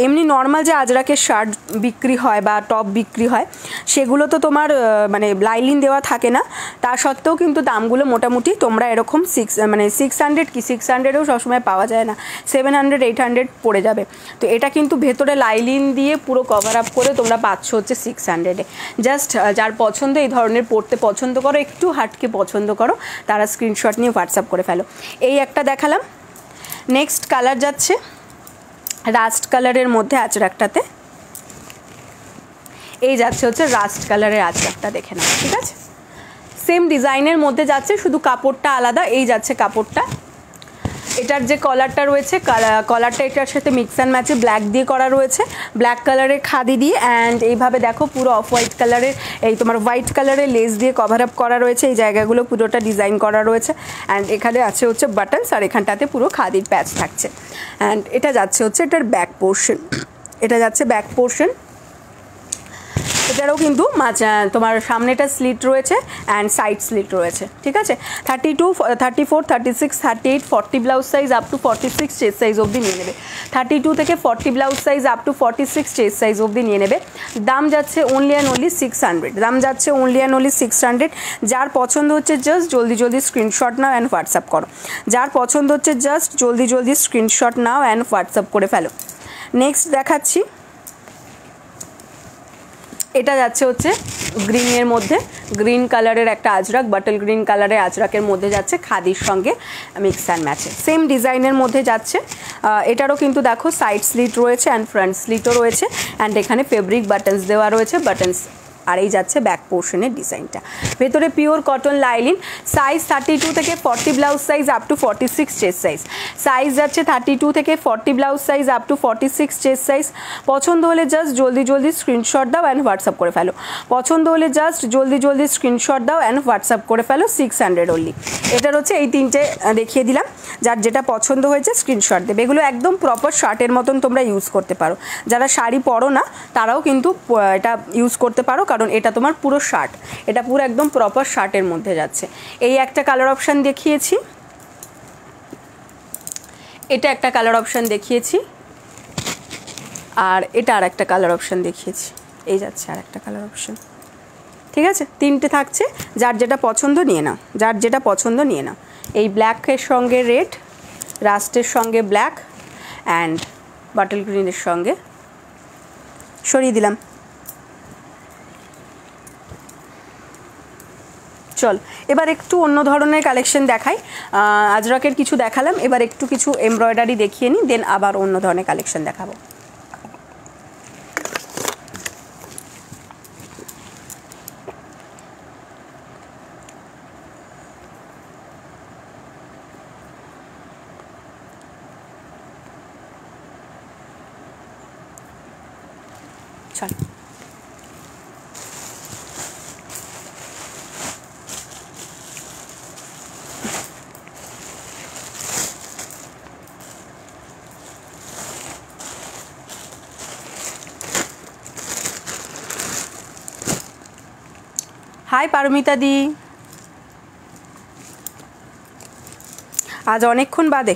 [SPEAKER 1] এমনি নর্মাল যে আজরাকের শার্ট বিক্রি হয় বা টপ বিক্রি হয় সেগুলো তো তোমার মানে লাইলিন দেওয়া থাকে না, তা সত্ত্বেও কিন্তু দামগুলো মোটামুটি তোমরা এরকম 600 কি 600ও সবসময় পাওয়া যায় না, 700 800 পড়ে যাবে। তো এটা কিন্তু ভেতরে লাইলিন দিয়ে পুরো কভার আপ করে তোমরা পাচ্ছ হচ্ছে 600-এ। জাস্ট যার পছন্দ এই ধরনের পড়তে পছন্দ করো, একটু হাটকে পছন্দ করো, তারা স্ক্রিনশট নিয়ে হোয়াটসঅ্যাপ করে ফেলো। এই একটা দেখালাম। নেক্সট কালার যাচ্ছে রাস্ট কালারের মধ্যে আজরাকটাতে, এই যাচ্ছে হচ্ছে রাস্ট কালারের আজরাকটা, দেখে নাও, ঠিক আছে। সেম ডিজাইনের মধ্যে যাচ্ছে, শুধু কাপড়টা আলাদা। এই যাচ্ছে কাপড়টা, এটার যে কলারটা রয়েছে কলারটা এটার সাথে মিক্স অ্যান্ড ম্যাচে ব্ল্যাক দিয়ে করা রয়েছে, ব্ল্যাক কালারের খাদি দিয়ে অ্যান্ড এইভাবে দেখো পুরো অফ হোয়াইট কালারের এই তোমার হোয়াইট কালারের লেস দিয়ে কভার আপ করা রয়েছে। এই জায়গাগুলো পুরোটা ডিজাইন করা রয়েছে অ্যান্ড এখানে আছে হচ্ছে বাটনস আর এখানটাতে পুরো খাদির প্যাচ থাকছে অ্যান্ড এটা যাচ্ছে হচ্ছে এটার ব্যাক পোর্শন, এটা যাচ্ছে ব্যাক পোর্শন। এটারও কিন্তু তোমার সামনেটা স্লিট রয়েছে অ্যান্ড সাইড স্লিট রয়েছে, ঠিক আছে। 32, 34, 36, 38, 40 blouse size up to 46 chest size অবধি নিয়ে নেবে। 32 থেকে 40 blouse size up to 46 chest size অবধি নিয়ে নেবে। দাম যাচ্ছে ওনলি অ্যান্ড ওনলি 600, দাম যাচ্ছে ওনলি অ্যান্ড ওনলি 600। যার পছন্দ হচ্ছে জাস্ট জলদি জলদি স্ক্রিনশট নাও অ্যান্ড হোয়াটসঅ্যাপ করো, যার পছন্দ হচ্ছে জাস্ট জলদি জলদি স্ক্রিনশট নাও অ্যান্ড হোয়াটসঅ্যাপ করে ফেলো। নেক্সট দেখাচ্ছি, এটা যাচ্ছে হচ্ছে গ্রিনের মধ্যে, গ্রিন কালারের একটা আজরাক, বাটল গ্রিন কালারের আজরাকের মধ্যে যাচ্ছে খাদির সঙ্গে মিক্স অ্যান্ড ম্যাচে, সেম ডিজাইনের মধ্যে যাচ্ছে। এটারও কিন্তু দেখো সাইড স্লিট রয়েছে অ্যান্ড ফ্রন্ট স্লিটও রয়েছে অ্যান্ড এখানে ফেব্রিক বাটনস দেওয়া রয়েছে, বাটনস। আর এই যাচ্ছে ব্যাক পোর্শনের ডিজাইনটা, ভেতরে পিওর কটন লাইলিন। সাইজ 32 থেকে 40 blouse size up to 46 chest size. Size যাচ্ছে 32 থেকে 40 blouse size up to 46 chest size. পছন্দ হলে জাস্ট জলদি জলদি স্ক্রিনশট দাও অ্যান্ড হোয়াটসঅ্যাপ করে ফেলো, পছন্দ হলে জাস্ট জলদি জলদি স্ক্রিনশট দাও অ্যান্ড হোয়াটসঅ্যাপ করে ফেলো। 600 অনলি। এটার হচ্ছে এই তিনটে দেখিয়ে দিলাম, যার যেটা পছন্দ হয়েছে স্ক্রিনশট দেবে। এগুলো একদম প্রপার শার্টের মতন তোমরা ইউজ করতে পারো, যারা শাড়ি পরো না তারাও কিন্তু এটা ইউজ করতে পারো, কারণ এটা তোমার পুরো শার্ট, এটা পুরো একদম প্রপার শার্টের মধ্যে যাচ্ছে। এই একটা কালার অপশান দেখিয়েছি, এটা একটা কালার অপশান দেখিয়েছি আর এটা আর একটা কালার অপশান দেখিয়েছি। এই যাচ্ছে আর একটা কালার অপশান, ঠিক আছে। তিনটে থাকছে, যার যেটা পছন্দ নিয়ে নাও, যার যেটা পছন্দ নিয়ে নাও। এই ব্ল্যাকের সঙ্গে রেড, রাস্টের সঙ্গে ব্ল্যাক অ্যান্ড বাটল গ্রিনের সঙ্গে সরিয়ে দিলাম। চল এবার একটু অন্য ধরনের কালেকশন দেখাই। আজরাকের কিছু দেখালাম, এবার একটু কিছু এমব্রয়ডারি দেখিয়ে নিই, দেন আবার অন্য ধরনের কালেকশন দেখাবো। চল হাই পারমিতা দি, আজ অনেকক্ষণ বাদে।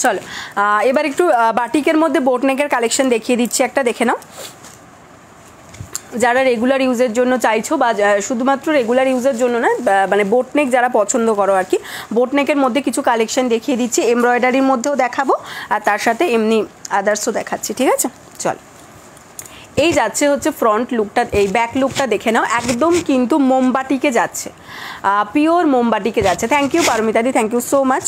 [SPEAKER 1] চলো এবার একটু বাটিকের মধ্যে বোটনেকের কালেকশন দেখিয়ে দিচ্ছি একটা, দেখে নাও। যারা রেগুলার ইউজের জন্য চাইছো বা শুধুমাত্র রেগুলার ইউজের জন্য না, মানে বোটনেক যারা পছন্দ করো আর কি, বোটনেকের মধ্যে কিছু কালেকশন দেখিয়ে দিচ্ছি, এমব্রয়ডারির মধ্যেও দেখাবো আর তার সাথে এমনি আদার্সও দেখাচ্ছি, ঠিক আছে। চল, এই যাচ্ছে হচ্ছে ফ্রন্ট লুকটা, এই ব্যাক লুকটা দেখে নাও, একদম কিন্তু মোমবাটিকে যাচ্ছে, পিওর মোমবাটিকে যাচ্ছে। থ্যাংক ইউ পারমিতাদি, থ্যাংক ইউ সো মাচ।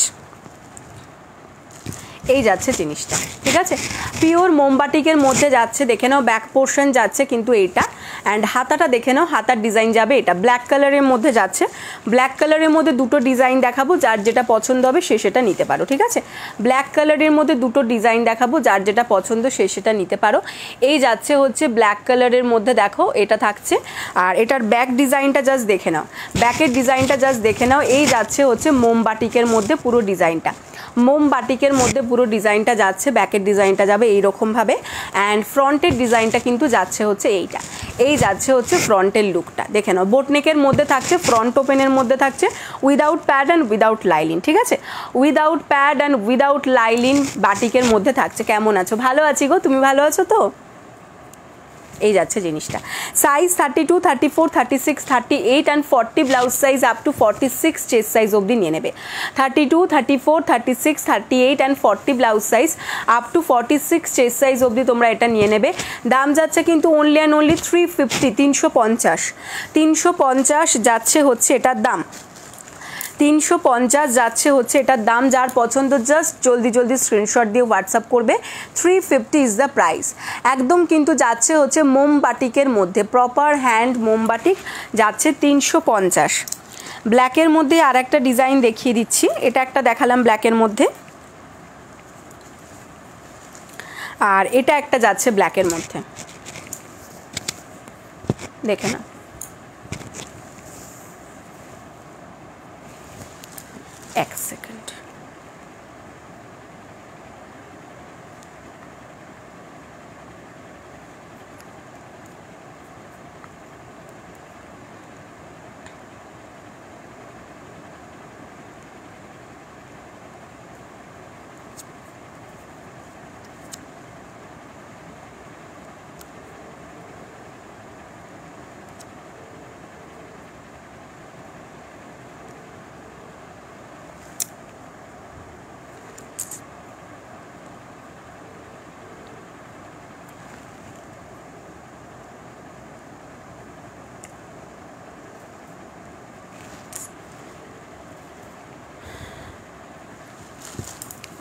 [SPEAKER 1] এই যাচ্ছে জিনিসটা, ঠিক আছে, পিওর মোমবাটিকের মধ্যে যাচ্ছে, দেখে নাও ব্যাক পোর্শন যাচ্ছে কিন্তু এইটা, অ্যান্ড হাতাটা দেখে নাও, হাতার ডিজাইন যাবে এটা ব্ল্যাক কালারের মধ্যে যাচ্ছে। ব্ল্যাক কালারের মধ্যে দুটো ডিজাইন দেখাবো, যার যেটা পছন্দ হবে সে সেটা নিতে পারো, ঠিক আছে। ব্ল্যাক কালারের মধ্যে দুটো ডিজাইন দেখাবো, যার যেটা পছন্দ সে সেটা নিতে পারো। এই যাচ্ছে হচ্ছে ব্ল্যাক কালারের মধ্যে, দেখো এটা থাকছে, আর এটার ব্যাক ডিজাইনটা জাস্ট দেখে নাও, ব্যাকের ডিজাইনটা জাস্ট দেখে নাও। এই যাচ্ছে হচ্ছে মোমবাটিকের মধ্যে পুরো ডিজাইনটা, মোমবাটিকের মধ্যে পুরো ডিজাইনটা যাচ্ছে, ব্যাকের ডিজাইনটা যাবে এইরকমভাবে, অ্যান্ড ফ্রন্টের ডিজাইনটা কিন্তু যাচ্ছে হচ্ছে এইটা। এই যাচ্ছে হচ্ছে ফ্রন্টের লুকটা, দেখে নাও বোটনেকের মধ্যে থাকছে, ফ্রন্ট ওপেনের মধ্যে থাকছে, without pad and without lining, ঠিক আছে, without pad and without lining বাটিকের মধ্যে থাকছে। কেমন আছো? ভালো আছি গো, তুমি ভালো আছো তো? এই যাচ্ছে জিনিসটা। Size 32, 34, 36, 38 and 40 blouse size up to 46 chest size অবধি নিয়ে নেবে। 32, 34, 36, 38 and 40 blouse size up to 46 chest size অবধি তোমরা এটা নিয়ে নেবে। দাম যাচ্ছে কিন্তু অনলি অ্যান্ড অনলি 350, 350, 350 যাচ্ছে হচ্ছে এটার দাম, 350 যাচ্ছে হচ্ছে এটার দাম। যার পছন্দ জাস্ট জলদি জলদি স্ক্রিনশট দিয়ে হোয়াটসঅ্যাপ করবে। 350 ইজ দ্য প্রাইস। একদম কিন্তু যাচ্ছে হচ্ছে মোমবাটিকের মধ্যে, প্রপার হ্যান্ড মোমবাটিক যাচ্ছে 350। ব্ল্যাকের মধ্যে আর একটা ডিজাইন দেখিয়ে দিচ্ছি, এটা একটা দেখালাম ব্ল্যাকের মধ্যে, আর এটা একটা যাচ্ছে ব্ল্যাকের মধ্যে, দেখে না। এক সেকেন্ড,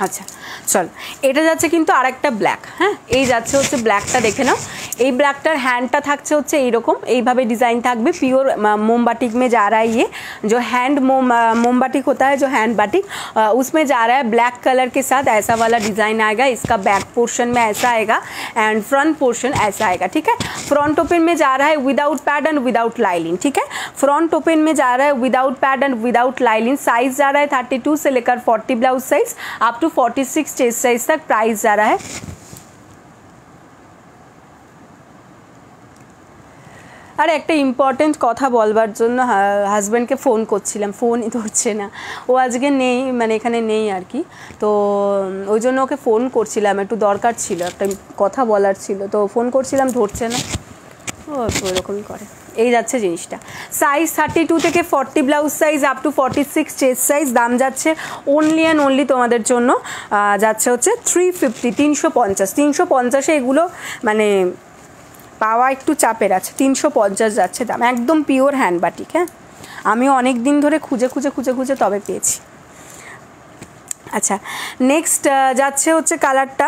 [SPEAKER 1] আচ্ছা চল, এটা যাচ্ছে কিন্তু আরেকটা ব্ল্যাক, হ্যাঁ এই যাচ্ছে হচ্ছে ব্ল্যাকটা, দেখে নাও। এই ব্ল্যাকটার হ্যান্ডটা থাকছে হচ্ছে এইরকম, এইভাবে ডিज़ाइन থাকবে। পিওর मोमबाटिक में जा रहा है ये, जो हैंड मोमबाटिक होता है, जो हैंड बाटिक उसमें जा रहा है। ब्लैक कलर के साथ ऐसा वाला डिज़ाइन आएगा, इसका बैक पोर्शन में ऐसा आएगा एंड फ्रंट पोर्शन ऐसा आएगा, ठीक है। फ्रंट ओपन में जा रहा है without pad and without lining, ठीक है। फ्रंट ओपन में जा रहा है without pad and without lining. Size जा रहा है 32 से लेकर 40 blouse size up to 46 chest size तक। प्राइस जा रहा है আর একটা ইম্পর্টেন্ট কথা বলবার জন্য হাজব্যান্ডকে ফোন করছিলাম, ফোনই ধরছে না, ও আজকে নেই, মানে এখানে নেই আর কি, তো ওই জন্য ওকে ফোন করছিলাম, একটু দরকার ছিল, একটা কথা বলার ছিল, তো ফোন করছিলাম ধরছে না, ও ওরকমই করে। এই যাচ্ছে জিনিসটা। সাইজ 32 থেকে 40 blouse size up to 46 chest size. দাম যাচ্ছে অনলি অ্যান্ড অনলি তোমাদের জন্য যাচ্ছে হচ্ছে 350, 350। 350-এ এগুলো মানে পাওয়া একটু চাপের আছে। 350 যাচ্ছে দাম, একদম পিওর হ্যান্ড বাটিক। হ্যাঁ আমিও অনেক দিন ধরে খুঁজে খুঁজে খুঁজে খুঁজে তবে পেয়েছি। আচ্ছা নেক্সট যাচ্ছে হচ্ছে কালারটা,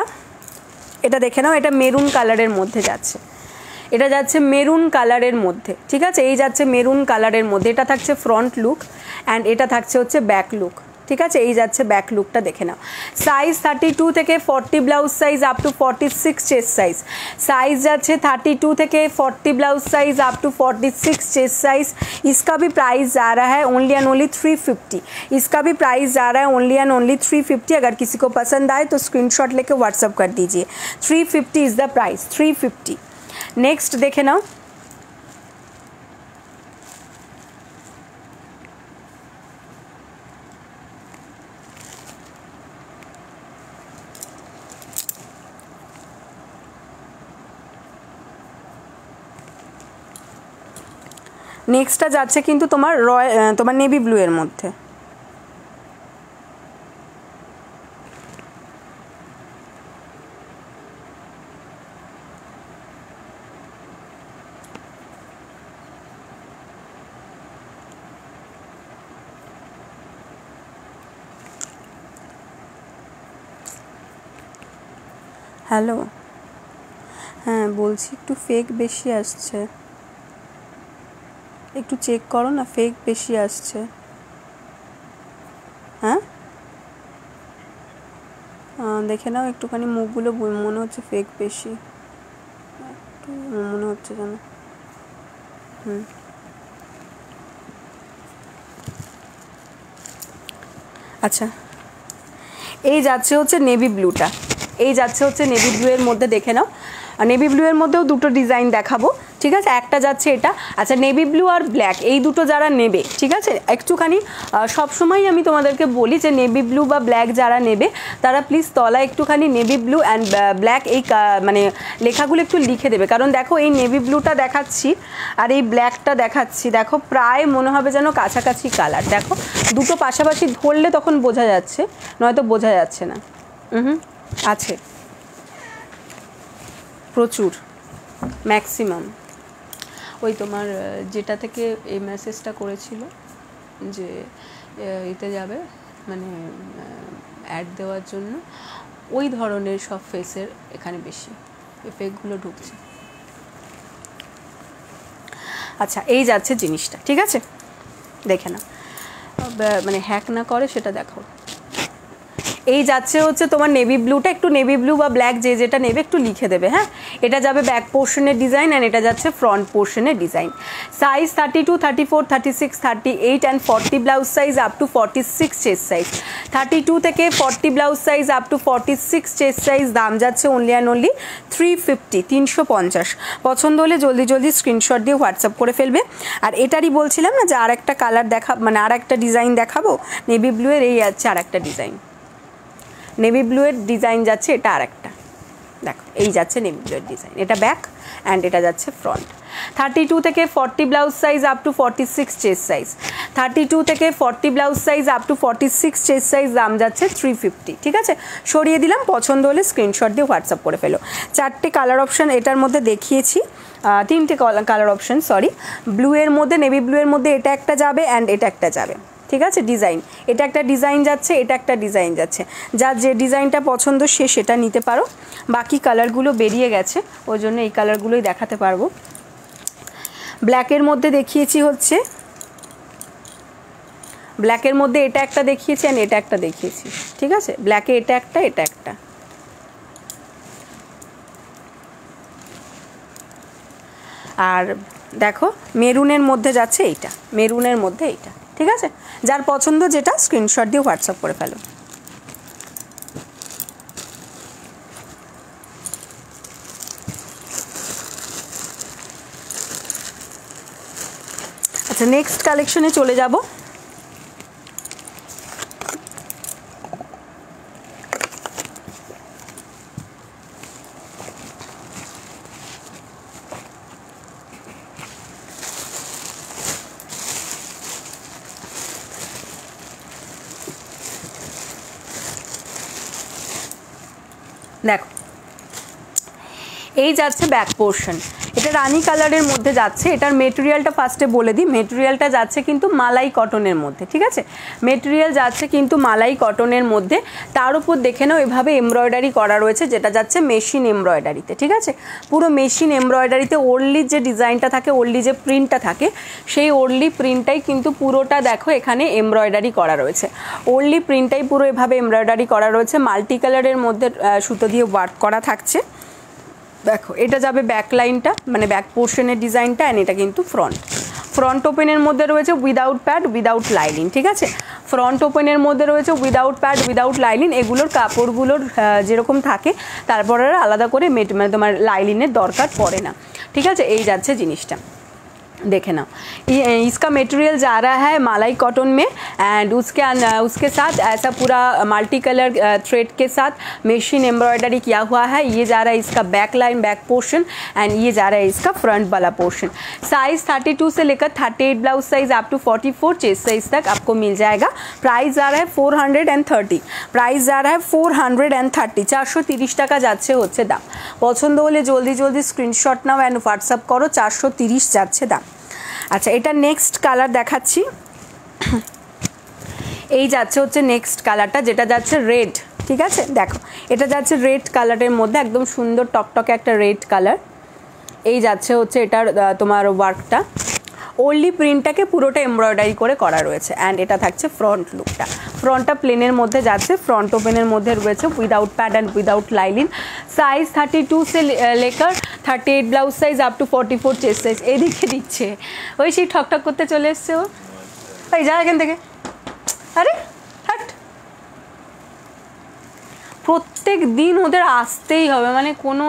[SPEAKER 1] এটা দেখে নাও, এটা মেরুন কালারের মধ্যে যাচ্ছে, এটা যাচ্ছে মেরুন কালারের মধ্যে, ঠিক আছে। এই যাচ্ছে মেরুন কালারের মধ্যে, এটা থাকছে ফ্রন্ট লুক অ্যান্ড এটা থাকছে হচ্ছে ব্যাক লুক, ঠিক আছে। এই যাচ্ছে ব্যাক লুকটা, দেখে নাও। সাইজ 32 থেকে 40 blouse size up to 46 chest size. Size जाच्छे 32 থেকে 40 blouse size up to 46 chest size. इसका भी प्राइस जा रहा है ओनली एंड ओनली 350। इसका भी प्राइस जा रहा है ओनली एंड ओनली 350। अगर किसी को पसंद आए तो स्क्रीनशॉट लेके व्हाट्सअप कर दीजिए। 350 इज़ द प्राइस, 350। नेक्स्ट देखे ना, নেক্সটটা যাচ্ছে কিন্তু তোমার তোমার নেভি ব্লু এর মধ্যে। হ্যালো, হ্যাঁ বলছি একটু ফেক বেশি আসছে, একটু চেক করো না, ফেক বেশি আসছে। হ্যাঁ দেখে নাও একটুখানি, মুখগুলো মনে হচ্ছে ফেক বেশি, একটু মনে হচ্ছে যেন। আচ্ছা, এই যাচ্ছে হচ্ছে নেভি ব্লুটা, এই যাচ্ছে হচ্ছে নেভি ব্লু এর মধ্যে, দেখে নাও। আর নেভি ব্লু এর মধ্যেও দুটো ডিজাইন দেখাবো, ঠিক আছে। একটা যাচ্ছে এটা, আচ্ছা নেভি ব্লু আর ব্ল্যাক এই দুটো যারা নেবে, ঠিক আছে, একটুখানি সবসময় আমি তোমাদেরকে বলি যে নেভি ব্লু বা ব্ল্যাক যারা নেবে তারা প্লিজ তলা একটুখানি নেভি ব্লু অ্যান্ড ব্ল্যাক এই মানে লেখাগুলো একটু লিখে দেবে, কারণ দেখো এই নেভি ব্লুটা দেখাচ্ছি আর এই ব্ল্যাকটা দেখাচ্ছি, দেখো প্রায় মনে হবে যেন কাছাকাছি কালার। দেখো দুটো পাশাপাশি ধরলে তখন বোঝা যাচ্ছে, নয়তো বোঝা যাচ্ছে না। আছে প্রচুর, ম্যাক্সিমাম। ওই তোমার যেটা থেকে এই মেসেজটা করেছিল যে এতে যাবে মানে অ্যাড দেওয়ার জন্য, ওই ধরনের সব ফেসের এখানে বেশি এফেক্টগুলো ঢুকছে। আচ্ছা এই যাচ্ছে জিনিসটা, ঠিক আছে, দেখে না মানে হ্যাক না করে সেটা দেখো। এই যাচ্ছে হচ্ছে তোমার নেভি ব্লুটা, একটু নেভি ব্লু বা ব্ল্যাক যে যেটা নেবে একটু লিখে দেবে। হ্যাঁ, এটা যাবে ব্যাক পোর্শনের ডিজাইন অ্যান্ড এটা যাচ্ছে ফ্রন্ট পোর্শনের design. Size 32, 34, 36, 38 and 40 blouse size up to 46 chest size. 32 থেকে 40 blouse size up to 46 chest size. দাম যাচ্ছে অনলি অ্যান্ড অনলি 350, 350। পছন্দ হলে জলদি জলদি স্ক্রিনশট দিয়ে হোয়াটসঅ্যাপ করে ফেলবে। আর এটারই বলছিলাম না যে আর একটা কালার মানে আর একটা ডিজাইন দেখাবো নেভি ব্লু এর, এই যাচ্ছে আর একটা ডিজাইন, নেভি ব্লু এর ডিজাইন যাচ্ছে এটা আর একটা, দেখো এই যাচ্ছে নেভি ব্লু এর ডিজাইন, এটা ব্যাক অ্যান্ড এটা যাচ্ছে ফ্রন্ট। 32 থেকে 40 blouse size up to 46 chest size. 32 থেকে 40 blouse size up to 46 chest size. দাম যাচ্ছে 350, ঠিক আছে। সরিয়ে দিলাম, পছন্দ হলে স্ক্রিনশট দিয়ে হোয়াটসঅ্যাপ করে ফেলো। চারটে কালার অপশান এটার মধ্যে দেখিয়েছি, তিনটে কালার অপশান সরি। ব্লু এর মধ্যে, নেভি ব্লু এর মধ্যে এটা একটা যাবে অ্যান্ড এটা একটা যাবে, ঠিক আছে। ডিজাইন এটা একটা ডিজাইন যাচ্ছে, এটা একটা ডিজাইন যাচ্ছে, যার যে ডিজাইনটা পছন্দ সে সেটা নিতে পারো। বাকি কালারগুলো বেরিয়ে গেছে, ওই জন্য এই কালারগুলোই দেখাতে পারবো। ব্ল্যাকের মধ্যে দেখিয়েছি হচ্ছে, ব্ল্যাকের মধ্যে এটা একটা দেখিয়েছি আর এটা একটা দেখিয়েছি, ঠিক আছে। ব্ল্যাকে এটা একটা, এটা একটা। আর দেখো মেরুনের মধ্যে যাচ্ছে এইটা, মেরুনের মধ্যে এইটা, ঠিক আছে। যার পছন্দ যেটা স্ক্রিনশট দিয়ে হোয়াটসঅ্যাপ করে ফেলো। আচ্ছা নেক্সট কালেকশনে চলে যাব। দেখো এই যাচ্ছে ব্যাক পোর্শন, এটা রানি কালারের মধ্যে যাচ্ছে। এটার মেটেরিয়ালটা ফার্স্টে বলে দিই, মেটেরিয়ালটা যাচ্ছে কিন্তু মালাই কটনের মধ্যে, ঠিক আছে। মেটেরিয়াল যাচ্ছে কিন্তু মালাই কটনের মধ্যে, তার উপর দেখে নাও এভাবে এমব্রয়ডারি করা রয়েছে, যেটা যাচ্ছে মেশিন এমব্রয়ডারিতে, ঠিক আছে। পুরো মেশিন এমব্রয়ডারিতে ওরলির যে ডিজাইনটা থাকে, ওরলি যে প্রিন্টটা থাকে, সেই ওরলি প্রিন্টটাই কিন্তু পুরোটা দেখো এখানে এমব্রয়ডারি করা রয়েছে। ওরলি প্রিন্টটাই পুরো এভাবে এমব্রয়ডারি করা রয়েছে, মাল্টি কালারের মধ্যে সুতো দিয়ে ওয়ার্ক করা থাকছে। দেখো এটা যাবে ব্যাক লাইনটা মানে ব্যাক পোর্শনের ডিজাইনটা, অ্যান্ড এটা কিন্তু ফ্রন্ট ওপেনের মধ্যে রয়েছে উইদাউট প্যাড উইদাউট লাইনিং, ঠিক আছে। ফ্রন্ট ওপেনের মধ্যে রয়েছে উইদাউট প্যাড উইদাউট লাইনিং। এগুলোর কাপড়গুলোর যেরকম থাকে তারপর আর আলাদা করে মানে তোমার লাইনিংয়ের দরকার পড়ে না, ঠিক আছে। এই যাচ্ছে জিনিসটা। देखे ना, इसका मटेरियल जा रहा है मलाई कॉटन में एंड उसके साथ ऐसा पूरा मल्टी कलर थ्रेड के साथ मशीन एम्ब्रॉयडरी किया हुआ है। ये जा रहा है इसका back line, back portion and ये जा रहा है इसका फ्रंट वाला पोर्शन। साइज़ 32 से लेकर 38 blouse size up to 44 chest size तक आपको मिल जाएगा। प्राइस जा रहा है 430, प्राइस जा रहा है 430, 430 টাকা যাচ্ছে হচ্ছে দাম। পছন্দ হলে জলদি জলদি স্ক্রিনশট নাও অ্যান্ড হোয়াটসঅ্যাপ করো, 430 যাচ্ছে দাম। আচ্ছা, এটা নেক্সট কালার দেখাচ্ছি। এই যাচ্ছে হচ্ছে নেক্সট কালারটা, যেটা যাচ্ছে রেড। ঠিক আছে, দেখো এটা যাচ্ছে রেড কালারের মধ্যে, একদম সুন্দর টকটকে একটা রেড কালার। এই যাচ্ছে হচ্ছে এটার তোমার ওয়ার্কটা, ওনলি প্রিন্টটাকে পুরোটা এমব্রয়ডারি করে করা রয়েছে অ্যান্ড এটা থাকছে ফ্রন্ট লুকটা। ফ্রন্টটা প্লেনের মধ্যে যাচ্ছে, ফ্রন্ট ওপেনের মধ্যে রয়েছে without pad and without lining. Size 32 से लेकर 38 blouse size up two 44 chest size. এদিকে দিচ্ছে ওই সেই ঠকঠক করতে চলে এসছে ও, ওই যা এখান থেকে, আরে হাট। প্রত্যেক দিন ওদের আসতেই হবে, মানে কোনো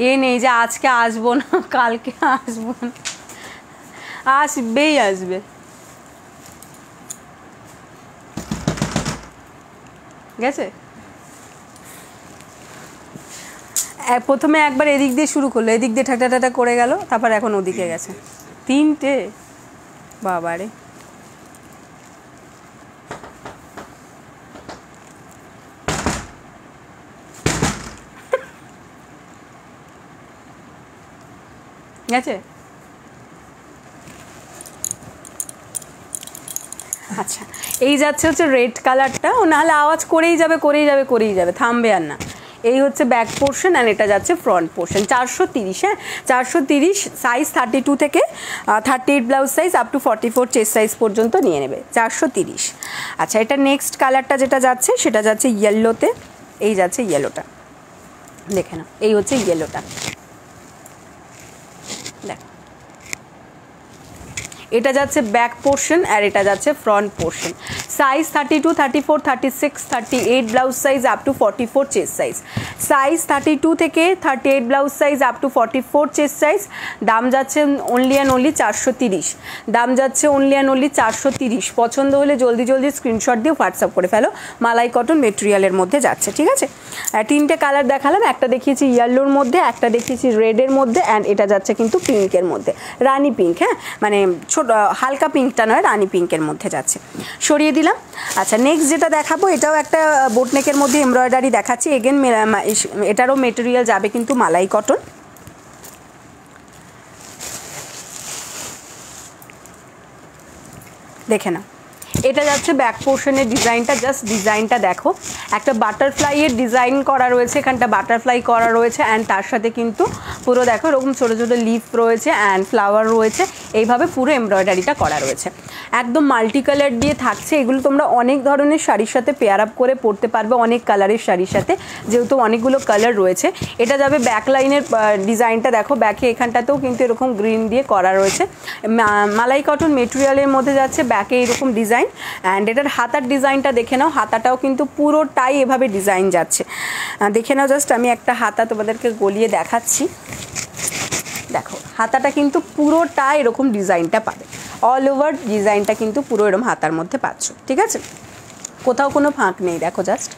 [SPEAKER 1] এ নেই যে আজকে আসবো না কালকে আসবো না, আসবেই আসবে। গেছে, প্রথমে একবার এদিক দিয়ে শুরু করলো, এদিক দিয়ে ঠাটা ঠাটা করে গেল, তারপর এখন ওদিকে গেছে। 3টে বাবারে। গেছে। আচ্ছা, এই যাচ্ছে হচ্ছে রেড কালারটা, ও নাহলে আওয়াজ করেই যাবে করেই যাবে করেই যাবে, থামবে আর না। এই হচ্ছে ব্যাক পোর্শন অ্যান্ড এটা যাচ্ছে ফ্রন্ট পোর্শন। 430, হ্যাঁ 430, সাইজ 32 থেকে 38 blouse size up two 44 chest size পর্যন্ত নিয়ে নেবে, 430। আচ্ছা, এটা নেক্সট কালারটা যেটা যাচ্ছে সেটা যাচ্ছে ইয়েলোতে। এই যাচ্ছে ইয়েলোটা, দেখে নাও, এই হচ্ছে ইয়েলোটা, দেখো এটা যাচ্ছে ব্যাক পোর্শন আর এটা যাচ্ছে front portion. Size 32, 34, 36, 38 blouse size up two 44 chest size. Size 32 থেকে 38 blouse size up two 44 chest size. দাম যাচ্ছে অনলি অ্যান্ড অনলি 430, দাম যাচ্ছে অনলি অ্যান্ড অনলি 430। পছন্দ হলে জলদি জলদি স্ক্রিনশট দিয়ে হোয়াটসঅ্যাপ করে ফেলো। মালাই কটন মেটেরিয়ালের মধ্যে যাচ্ছে, ঠিক আছে। 3টে কালার দেখালাম, একটা দেখিয়েছি ইয়েলোর মধ্যে, একটা দেখিয়েছি রেডের মধ্যে অ্যান্ড এটা যাচ্ছে কিন্তু পিঙ্কের মধ্যে, রানি পিঙ্ক, হ্যাঁ মানে ছোট হালকা পিঙ্কটা নয়, রানি পিঙ্কের মধ্যে যাচ্ছে। সরিয়ে দিলাম। আচ্ছা, নেক্সট যেটা দেখাবো এটাও একটা বোটনেকের মধ্যে এমব্রয়ডারি দেখাচ্ছি। এগেন এটারও মেটেরিয়াল যাবে কিন্তু মালাই কটন। দেখে না, এটা যাচ্ছে ব্যাক পোর্শনের ডিজাইনটা, জাস্ট ডিজাইনটা দেখো, একটা বাটারফ্লাইয়ের ডিজাইন করা রয়েছে, এখানটা বাটারফ্লাই করা রয়েছে অ্যান্ড তার সাথে কিন্তু পুরো দেখো এরকম ছোটো ছোটো লিফ রয়েছে অ্যান্ড ফ্লাওয়ার রয়েছে, এইভাবে পুরো এমব্রয়ডারিটা করা রয়েছে। একদম মাল্টি কালার দিয়ে থাকছে। এগুলো তোমরা অনেক ধরনের শাড়ির সাথে পেয়ার আপ করে পরতে পারবে, অনেক কালারের শাড়ির সাথে, যেহেতু অনেকগুলো কালার রয়েছে। এটা যাবে ব্যাক লাইনের ডিজাইনটা দেখো, ব্যাকে এখানটাতেও কিন্তু এরকম গ্রিন দিয়ে করা রয়েছে। মালাই কটন মেটেরিয়ালের মধ্যে যাচ্ছে, ব্যাকে এরকম ডিজাইন অ্যান্ড এটার হাতার ডিজাইনটা দেখে নাও, হাতাটাও কিন্তু পুরোটাই এভাবে ডিজাইন যাচ্ছে। দেখে নাও, জাস্ট আমি একটা হাতা তোমাদেরকে গলিয়ে দেখাচ্ছি। দেখো হাতাটা কিন্তু পুরোটা এরকম ডিজাইনটা পাবে, অল ওভার ডিজাইনটা কিন্তু পুরো এরকম হাতার মধ্যে পাচ্ছ, ঠিক আছে, কোথাও কোনো ফাঁক নেই। দেখো জাস্ট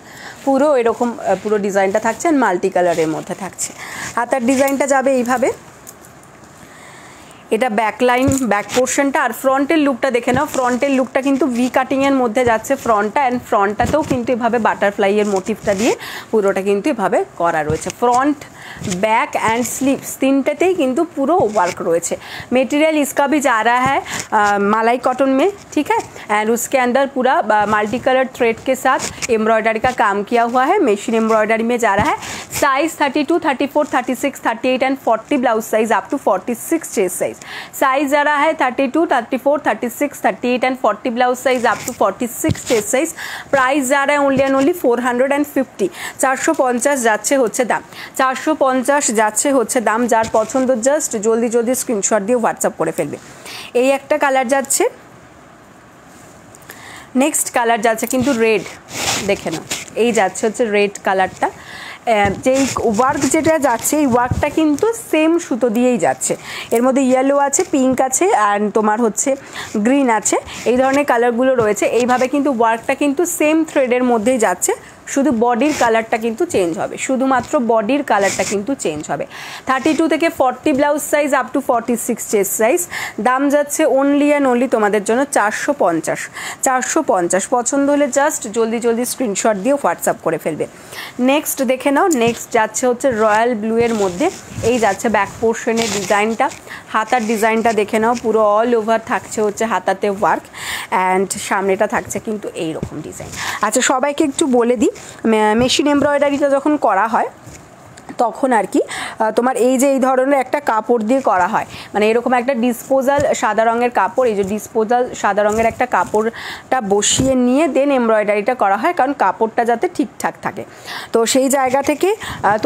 [SPEAKER 1] পুরো এরকম পুরো ডিজাইনটা থাকছে অ্যান্ড মাল্টি কালারের মধ্যে থাকছে। হাতার ডিজাইনটা যাবে এইভাবে, এটা ব্যাক লাইন ব্যাক পোর্শনটা। আর ফ্রন্টের লুকটা দেখে নাও, ফ্রন্টের লুকটা কিন্তু ভি কাটিংয়ের মধ্যে যাচ্ছে ফ্রন্টটা অ্যান্ড ফ্রন্টটাতেও কিন্তু এভাবে বাটারফ্লাইয়ের মোটিভটা দিয়ে পুরোটা কিন্তু এভাবে করা রয়েছে। फ्रंट बैक एंड स्लीव्स तीनटेतेई किन्तु पूरो वर्क रयेछे। मटेरियल इसका भी जा रहा है मलाई कॉटन में, ठीक है, एंड उसके अंदर पूरा मल्टी कलर थ्रेड के साथ एम्ब्रॉयडरी का काम किया हुआ है, मशीन एम्ब्रॉयडरी में जा रहा है। Size 32, 34, 36, 38 and 40 blouse size up to 46 chest size. Size जा रहा है 32, 34, 36, 38 and 40 blouse size up to 46 chest size. Price जा रहा है ओनली एंड ओनली 450, 450 যাচ্ছে হচ্ছে দাম, 450 যাচ্ছে হচ্ছে দাম। যার পছন্দ জাস্ট জলদি জলদি স্ক্রিনশট দিয়ে হোয়াটসঅ্যাপ করে ফেলবে। এই একটা কালার যাচ্ছে, নেক্সট কালার যাচ্ছে কিন্তু রেড, দেখে নাও এই যাচ্ছে হচ্ছে রেড কালারটা। যেই ওয়ার্ক যেটা যাচ্ছে এই ওয়ার্কটা কিন্তু সেম সুতো দিয়েই যাচ্ছে। এর মধ্যে ইয়েলো আছে, পিঙ্ক আছে, অ্যান্ড তোমার হচ্ছে গ্রিন আছে, এই ধরনের কালারগুলো রয়েছে। এইভাবে কিন্তু ওয়ার্কটা কিন্তু সেম থ্রেডের মধ্যেই যাচ্ছে, শুধু বডির কালারটা কিন্তু চেঞ্জ হবে, শুধুমাত্র বডির কালারটা কিন্তু চেঞ্জ হবে। 32 থেকে 40 blouse size up to 46 chest size. দাম যাচ্ছে অনলি অ্যান্ড অনলি তোমাদের জন্য 450। পছন্দ হলে জাস্ট জলদি জলদি স্ক্রিনশট দিয়ে হোয়াটসঅ্যাপ করে ফেলবে। নেক্সট দেখে নাও, নেক্সট যাচ্ছে হচ্ছে রয়্যাল ব্লু এর মধ্যে। এই যাচ্ছে ব্যাক পোর্শনের ডিজাইনটা, হাতার ডিজাইনটা দেখে নাও, পুরো অল ওভার থাকছে হচ্ছে হাতাতে ওয়ার্ক, অ্যান্ড সামনেটা থাকছে কিন্তু এইরকম ডিজাইন। আচ্ছা, সবাইকে একটু বলে দিই, মেশিন এমব্রয়ডারিটা যখন করা হয় তখন আর কি তোমার এই যে এই ধরনের একটা কাপড় দিয়ে করা হয়, মানে এরকম একটা ডিসপোজাল সাদা রঙের কাপড়, এই যে ডিসপোজাল সাদা রঙের একটা কাপড়টা বসিয়ে নিয়ে দেন এমব্রয়ডারিটা করা হয়, কারণ কাপড়টা যাতে ঠিকঠাক থাকে। তো সেই জায়গা থেকে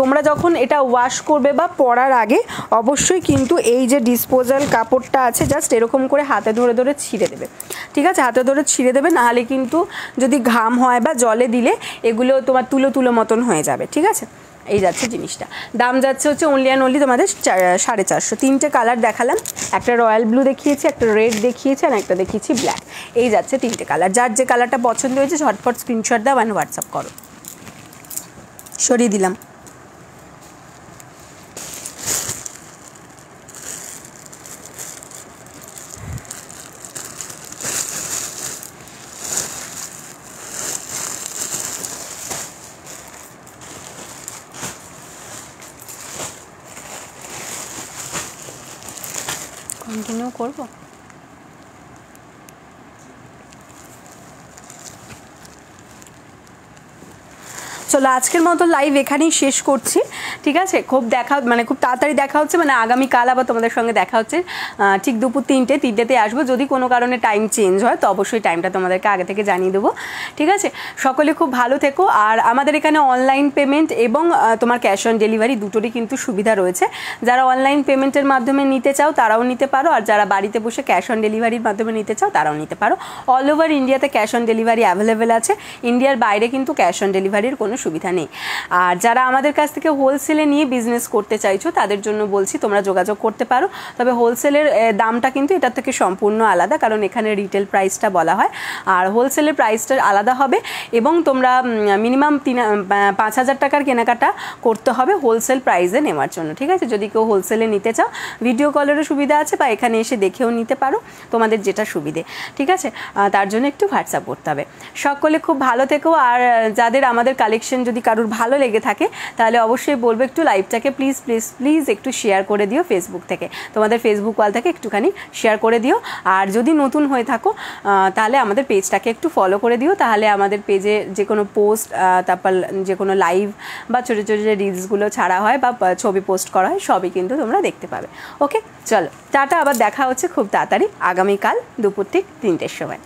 [SPEAKER 1] তোমরা যখন এটা ওয়াশ করবে বা পরার আগে অবশ্যই কিন্তু এই যে ডিসপোজাল কাপড়টা আছে জাস্ট এরকম করে হাতে ধরে ধরে ছিঁড়ে দেবে, ঠিক আছে? হাতে ধরে ছিঁড়ে দেবে, নাহলে কিন্তু যদি ঘাম হয় বা জলে দিলে এগুলো তোমার তুলো তুলো মতন হয়ে যাবে, ঠিক আছে? এই যাচ্ছে জিনিসটা। দাম যাচ্ছে হচ্ছে অনলি অ্যান্ড অনলি তোমাদের 450। তিনটে কালার দেখালাম, একটা রয়্যাল ব্লু দেখিয়েছি, একটা রেড দেখিয়েছি, আর একটা দেখিয়েছি ব্ল্যাক। এই যাচ্ছে তিনটে কালার। যার যে কালারটা পছন্দ হয়েছে ঝটপট স্ক্রিনশট দাও অ্যান্ড হোয়াটসঅ্যাপ করো। সরিয়ে দিলাম। কন্টিনিউ করবো। চলো আজকের মতো লাইভ এখানেই শেষ করছি, ঠিক আছে? খুব তাড়াতাড়ি দেখা হচ্ছে, মানে আগামীকাল আবার তোমাদের সঙ্গে দেখা হচ্ছে ঠিক দুপুর 3টেতে আসবো। যদি কোনো কারণে টাইম চেঞ্জ হয় তো অবশ্যই টাইমটা তোমাদেরকে আগে থেকে জানিয়ে দেবো, ঠিক আছে? সকলে খুব ভালো থেকো। আর আমাদের এখানে অনলাইন পেমেন্ট এবং তোমার ক্যাশ অন ডেলিভারি দুটোরই কিন্তু সুবিধা রয়েছে। যারা অনলাইন পেমেন্টের মাধ্যমে নিতে চাও তারাও নিতে পারো, আর যারা বাড়িতে বসে ক্যাশ অন ডেলিভারির মাধ্যমে নিতে চাও তারাও নিতে পারো। অল ওভার ইন্ডিয়াতে ক্যাশ অন ডেলিভারি অ্যাভেলেবেল আছে, ইন্ডিয়ার বাইরে কিন্তু ক্যাশ অন ডেলিভারির কোনো সুবিধা নেই। আর যারা আমাদের কাছ থেকে হোলসেলে নিয়ে বিজনেস করতে চাইছো তাদের জন্য বলছি তোমরা যোগাযোগ করতে পারো, তবে হোলসেলের দামটা কিন্তু এটার থেকে সম্পূর্ণ আলাদা, কারণ এখানে রিটেল প্রাইসটা বলা হয়, আর হোলসেলের প্রাইসটা আলাদা হবে। এবং তোমরা মিনিমাম 5,000 টাকার কেনাকাটা করতে হবে হোলসেল প্রাইসে নেওয়ার জন্য, ঠিক আছে? যদি কেউ হোলসেলে নিতে চাও ভিডিও কলেরও সুবিধা আছে, বা এখানে এসে দেখেও নিতে পারো, তোমাদের যেটা সুবিধে, ঠিক আছে? তার জন্য একটু হোয়াটসঅ্যাপ করতে হবে। সকলে খুব ভালো থেকো। আর যাদের আমাদের কালেকশন যদি কারোর ভালো লেগে থাকে তাহলে অবশ্যই বলবো একটু লাইভটাকে প্লিজ প্লিজ প্লিজ একটু শেয়ার করে দিও ফেসবুক থেকে, তোমাদের ফেসবুক ওয়াল থেকে একটুখানি শেয়ার করে দিও। আর যদি নতুন হয়ে থাকো তাহলে আমাদের পেজটাকে একটু ফলো করে দিও, তাহলে আমাদের পেজে যে কোনো পোস্ট, তারপর যে কোনো লাইভ বা ছোটো ছোটো যে রিলসগুলো ছাড়া হয় বা ছবি পোস্ট করা হয় সবই কিন্তু তোমরা দেখতে পাবে। ওকে, চলো টাটা, আবার দেখা হচ্ছে খুব তাড়াতাড়ি আগামীকাল দুপুর ঠিক 3টের সময়।